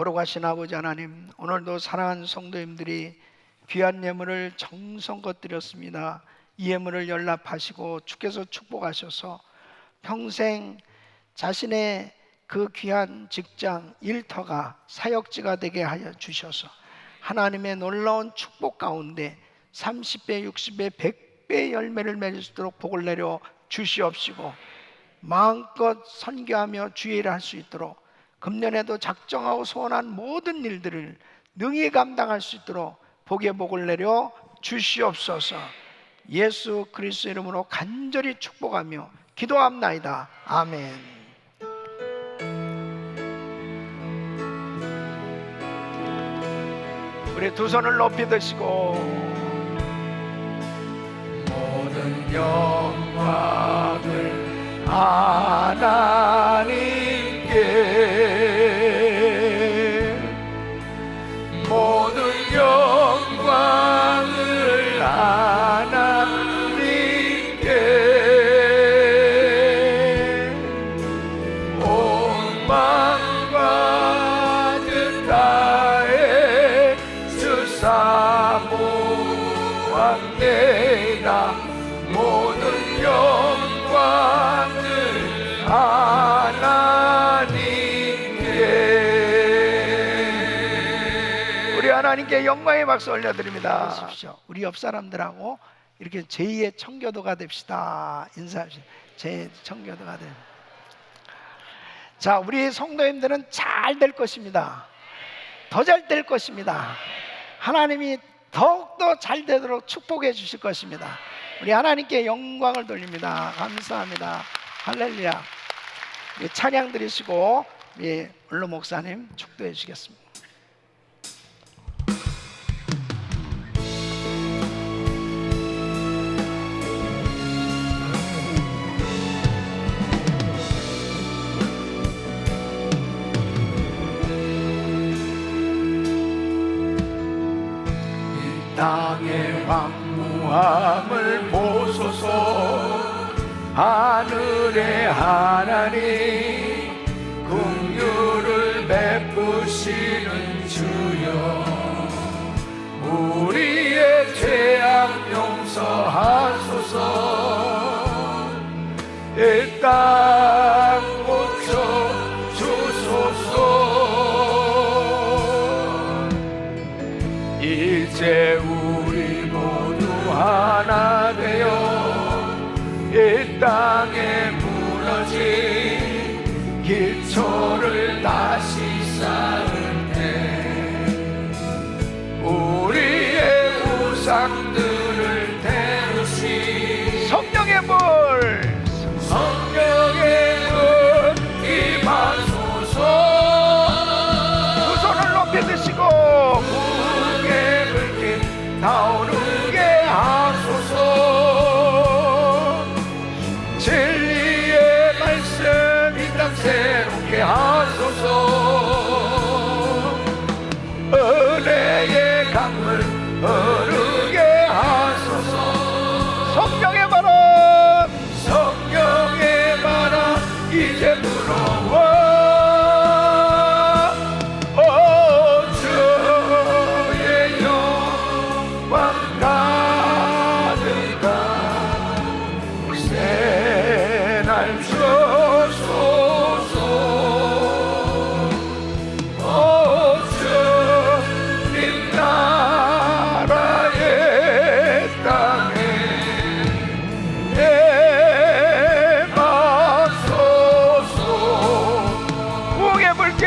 거룩하신 아버지 하나님, 오늘도 사랑하는 성도님들이 귀한 예물을 정성껏 드렸습니다. 이 예물을 연락하시고 주께서 축복하셔서 평생 자신의 그 귀한 직장, 일터가 사역지가 되게 하여 주셔서 하나님의 놀라운 축복 가운데 30배, 60배, 100배의 열매를 맺을 수 있도록 복을 내려 주시옵시고, 마음껏 선교하며 주의 일을 할 수 있도록 금년에도 작정하고 소원한 모든 일들을 능히 감당할 수 있도록 복의 복을 내려 주시옵소서. 예수 그리스도 이름으로 간절히 축복하며 기도합나이다. 아멘. 우리 두 손을 높이 드시고 모든 영광을 하나님께, 모든 영광을 하나님께, 온 만과 뜻하에 주 사모합니다. 모든 영광을 하나님께. 우리 하나님께 영광의 박수 올려드립니다. 우리 옆 사람들하고 이렇게 제2의 청교도가 됩시다. 인사합시다. 제2의 청교도가 됩니다. 자, 우리 성도님들은 잘 될 것입니다. 더 잘 될 것입니다. 하나님이 더욱더 잘 되도록 축복해 주실 것입니다. 우리 하나님께 영광을 돌립니다. 감사합니다. 할렐루야. 찬양 드리시고 원로 목사님 축도해 주시겠습니다. 땅의 황무함을 보소서. 하늘의 하나님, 긍휼을 베푸시는 주여, 우리의 죄악 용서하소서. 이 땅 고쳐 주소서. 이제 우리 모두 하나 되어 이 땅에 무너진 기초를 다시 쌓을 때, 우리의 우상들을 태우시 성령의 불, 성령의 불 임하소서. 두 손을 높이 드시고 무게 불길 타오르게 하소서. 진리의 말씀 이 땅 새롭게 하소서. 은혜의 강물 흐르게 하소서. 성령의 바람, 성령의 바람 이제 불어와. 주의 영광 가득한 새날 주소서. 주님 나라의 땅에 임하소서. 부흥의 불길,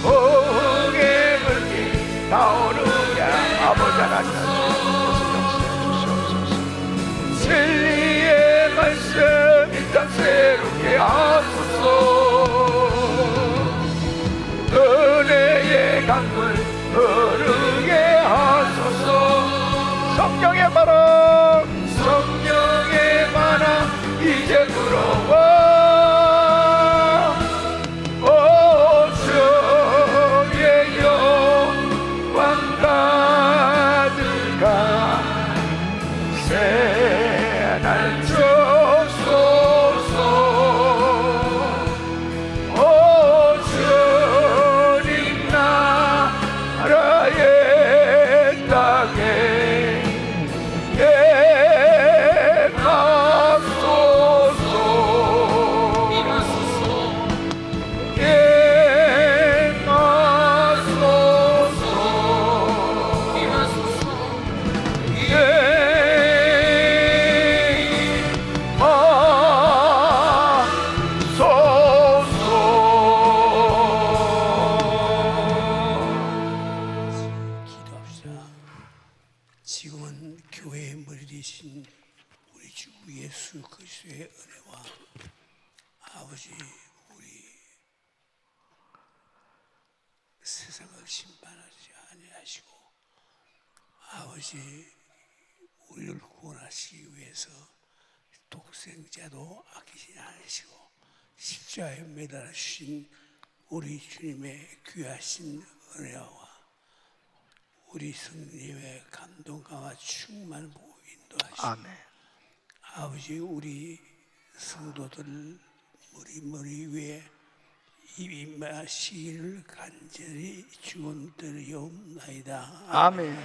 부흥의 불길 타오르게 아버지 하나님 주시옵소서. 진리의 말씀 이 땅 새롭게 하소서. 은혜의 강물 흐르게 하소서. 성령의 바람, 성령의 바람 이제 불어와. 주의 영광 가득한 새날 주소서. 주님 예수 그리스도의 은혜와 아버지 우리 세상을 심판하지 아니하시고 아버지 우리를 구원하시기 위해서 독생자도 아끼지 않으시고 십자가에 매달아 주신 우리 주님의 귀하신 은혜와 우리 성령님의 감동과 충만한 보호 인도하시고 아멘. 아버지 우리 성도들 머리 위에 임하시기를 간절히 축원드리옵나이다. 아멘.